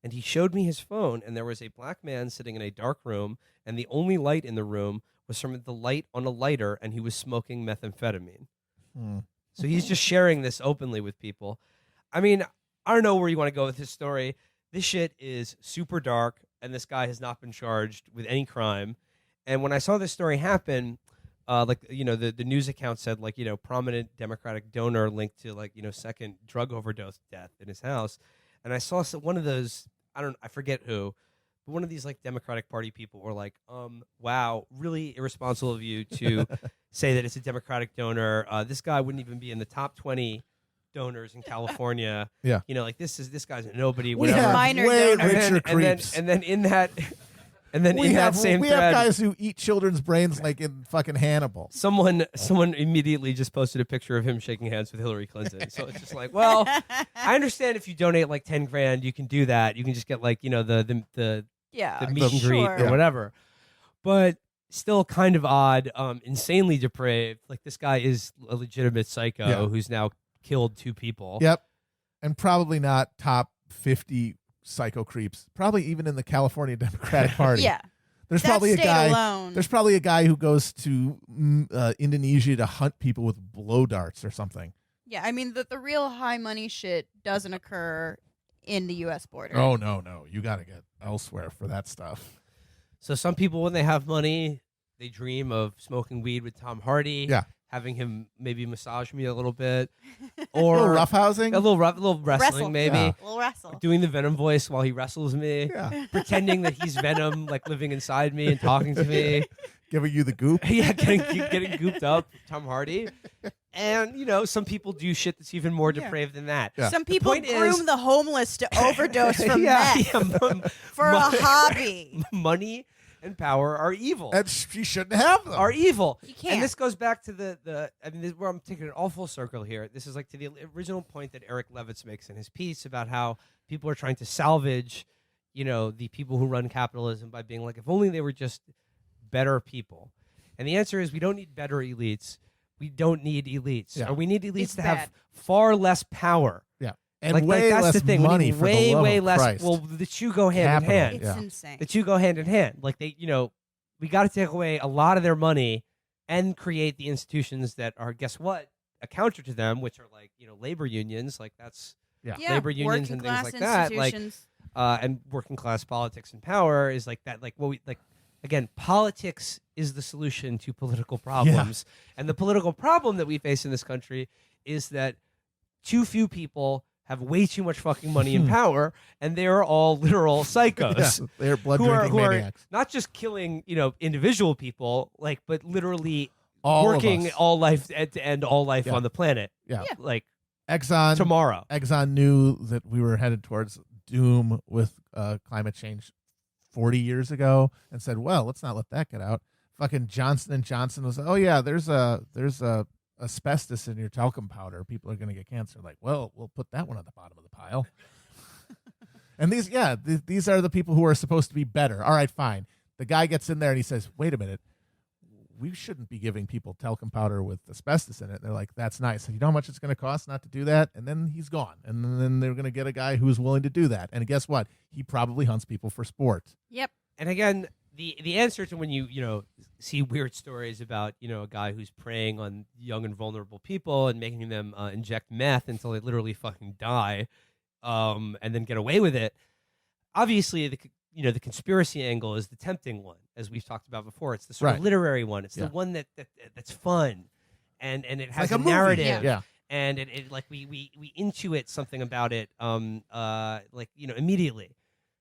And he showed me his phone, and there was a black man sitting in a dark room, and the only light in the room was from the light on a lighter, and he was smoking methamphetamine. So he's just sharing this openly with people. I mean, I don't know where you want to go with this story. This shit is super dark, and this guy has not been charged with any crime. And when I saw this story happen, the news account said, prominent Democratic donor linked to, second drug overdose death in his house. And I saw one of those, I forget who, but one of these, Democratic Party people were like, wow, really irresponsible of you to say that it's a Democratic donor. This guy wouldn't even be in the top 20 donors in California. Yeah. This guy's a nobody, We whatever. have Minor way donors. richer creeps. And then in that we have same thread, guys who eat children's brains like in fucking Hannibal. someone immediately just posted a picture of him shaking hands with Hillary Clinton. So it's just like, well, I understand if you donate $10,000, you can do that. You can just get the Yeah. meet and greet sure. or whatever. But still kind of odd, insanely depraved. This guy is a legitimate psycho who's now killed two people. Yep. And probably not top 50 psycho creeps. Probably even in the California Democratic Party. Yeah. There's That probably a state guy. alone. There's probably a guy who goes to Indonesia to hunt people with blow darts or something. Yeah, I mean, the real high money shit doesn't occur in the U.S. border. Oh, no. You got to get elsewhere for that stuff. So some people, when they have money, they dream of smoking weed with Tom Hardy. Yeah. Having him maybe massage me a little bit. A Or little roughhousing. a little wrestling, Wrestle. maybe. Yeah. We'll wrestle. Doing the Venom voice while he wrestles me. Yeah. Pretending that he's Venom, living inside me and talking to me. Giving you the goop. Yeah, getting gooped up, Tom Hardy. And, some people do shit that's even more depraved than that. Yeah. Some people point groom is- the homeless to overdose from meth for a money. hobby. Money and power are evil. And she shouldn't have them. Are evil. You can't. And this goes back to this is where I'm taking it all full circle here. This is to the original point that Eric Levitz makes in his piece about how people are trying to salvage, the people who run capitalism by being if only they were just better people. And the answer is we don't need better elites. We don't need elites. Yeah. Or we need elites It's to bad. have far less power. Yeah. And way that's less the thing. money we need for way, the love way of less. Christ. Well, the two go hand Capital. in hand. It's Yeah. insane. The two go hand in hand. We got to take away a lot of their money and create the institutions that are, guess what, a counter to them, which are labor unions. That's Yeah. labor unions and things working-class like that. institutions. And working class politics and power is that. Again, politics is the solution to political problems. And the political problem that we face in this country is that too few people have way too much fucking money and power, and they're all literal psychos. Yeah, they're blood who drinking are maniacs. not just killing, individual people, but literally All of working us. all life to end all life Yeah. on the planet. Yeah. Exxon tomorrow. Exxon knew that we were headed towards doom with climate change 40 years ago and said, well, let's not let that get out. Fucking Johnson & Johnson was, oh yeah, there's asbestos in your talcum powder. People are going to get cancer. Well, we'll put that one at the bottom of the pile. And these are the people who are supposed to be better. All right, fine. The guy gets in there and he says, wait a minute. We shouldn't be giving people talcum powder with asbestos in it. And they're like, that's nice. And you know how much it's going to cost not to do that? And then he's gone. And then they're going to get a guy who's willing to do that. And guess what? He probably hunts people for sport. Yep. And again, the answer to when you see weird stories about a guy who's preying on young and vulnerable people and making them inject meth until they literally fucking die, and then get away with it. Obviously, the conspiracy angle is the tempting one, as we've talked about before. It's the sort of literary one. It's the one that's fun, and it has like a narrative. Yeah. And it like we intuit something about it, immediately.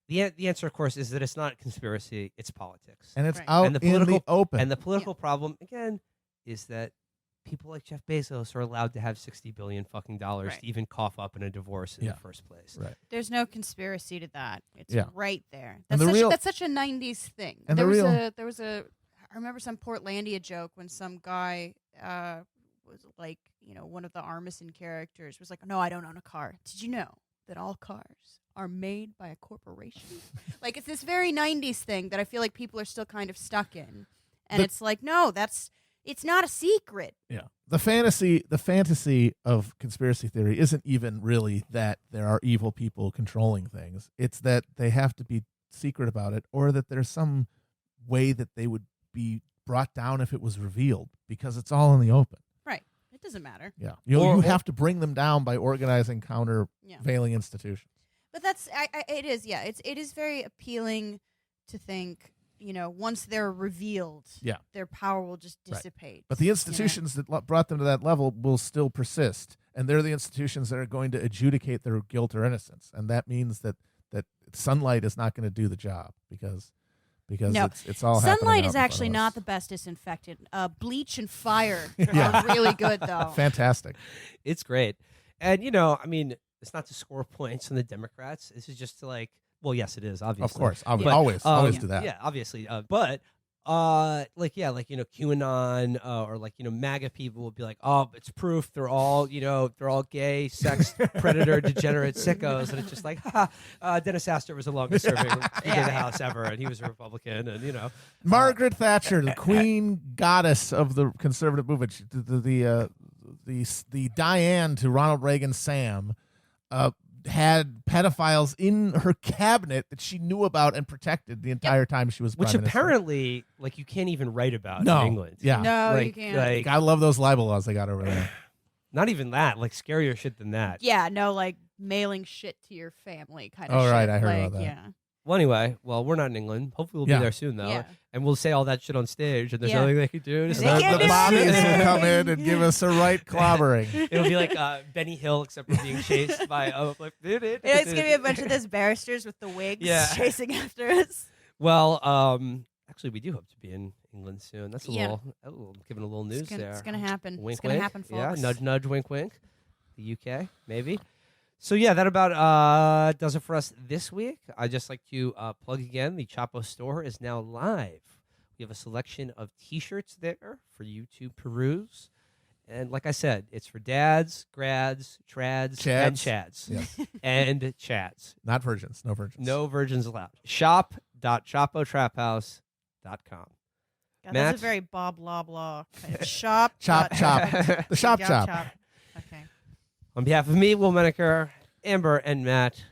The answer, of course, is that it's not conspiracy; it's politics, And it's out and the in the open. And the political problem, again, is that people like Jeff Bezos are allowed to have $60 billion fucking dollars to even cough up in a divorce in the first place. Right. There's no conspiracy to that. It's right there. And That's such a 90s thing. And there was a I remember some Portlandia joke when some guy was like, one of the Armisen characters was like, no, I don't own a car. Did you know that all cars are made by a corporation? Like, it's this very 90s thing that I feel like people are still kind of stuck in. And it's like, no, it's not a secret. Yeah. The fantasy of conspiracy theory isn't even really that there are evil people controlling things. It's that they have to be secret about it, or that there's some way that they would be brought down if it was revealed, because it's all in the open. Right. It doesn't matter. Yeah. You have to bring them down by organizing countervailing institutions. But it is very appealing to think, once they're revealed, their power will just dissipate. But the institutions that brought them to that level will still persist, and they're the institutions that are going to adjudicate their guilt or innocence, and that means that sunlight is not going to do the job because it's all sunlight happening is actually not the best disinfectant. Bleach and fire are really good, though. Fantastic. It's great. And, it's not to score points on the Democrats. This is just to well, yes, it is, obviously. Of course. But, always do that. Yeah, obviously. But QAnon or MAGA people will be like, oh, it's proof they're all gay, sex predator, degenerate sickos, and it's just like, Dennis Astor was the longest serving Speaker of the House ever, and he was a Republican, and Margaret Thatcher, the queen goddess of the conservative movement, the Diane to Ronald Reagan's Sam, had pedophiles in her cabinet that she knew about and protected the entire time she was which prime minister. Apparently you can't even write about in England. Yeah. No, you can't. I love those libel laws they got over there. Not even that, scarier shit than that. Yeah, no, mailing shit to your family kind of shit. Oh, right, shit. I heard about that. Yeah. Well, anyway, we're not in England. Hopefully we'll be there soon, though. Yeah. And we'll say all that shit on stage, and there's nothing they can do. They can't The do Bobbies anything. will come in and give us a right clobbering. It'll be like Benny Hill, except for being chased by It's going to be a bunch of those barristers with the wigs chasing after us. Well, actually, we do hope to be in England soon. That's a little, giving a little news there. It's going to happen. Wink, it's going to wink. happen, folks. Yeah, nudge, nudge, wink, wink. The UK, maybe. So, yeah, that about does it for us this week. I'd just like to plug again, the Chapo store is now live. We have a selection of T-shirts there for you to peruse. And like I said, it's for dads, grads, trads, and chads. Yes. And chads. Not virgins. No virgins. No virgins allowed. Shop.chapotraphhouse.com. God, Matt? that's a very Bob Loblaw kind of shop. Chop. The shop. Okay. On behalf of me, Will Menaker, Amber, and Matt,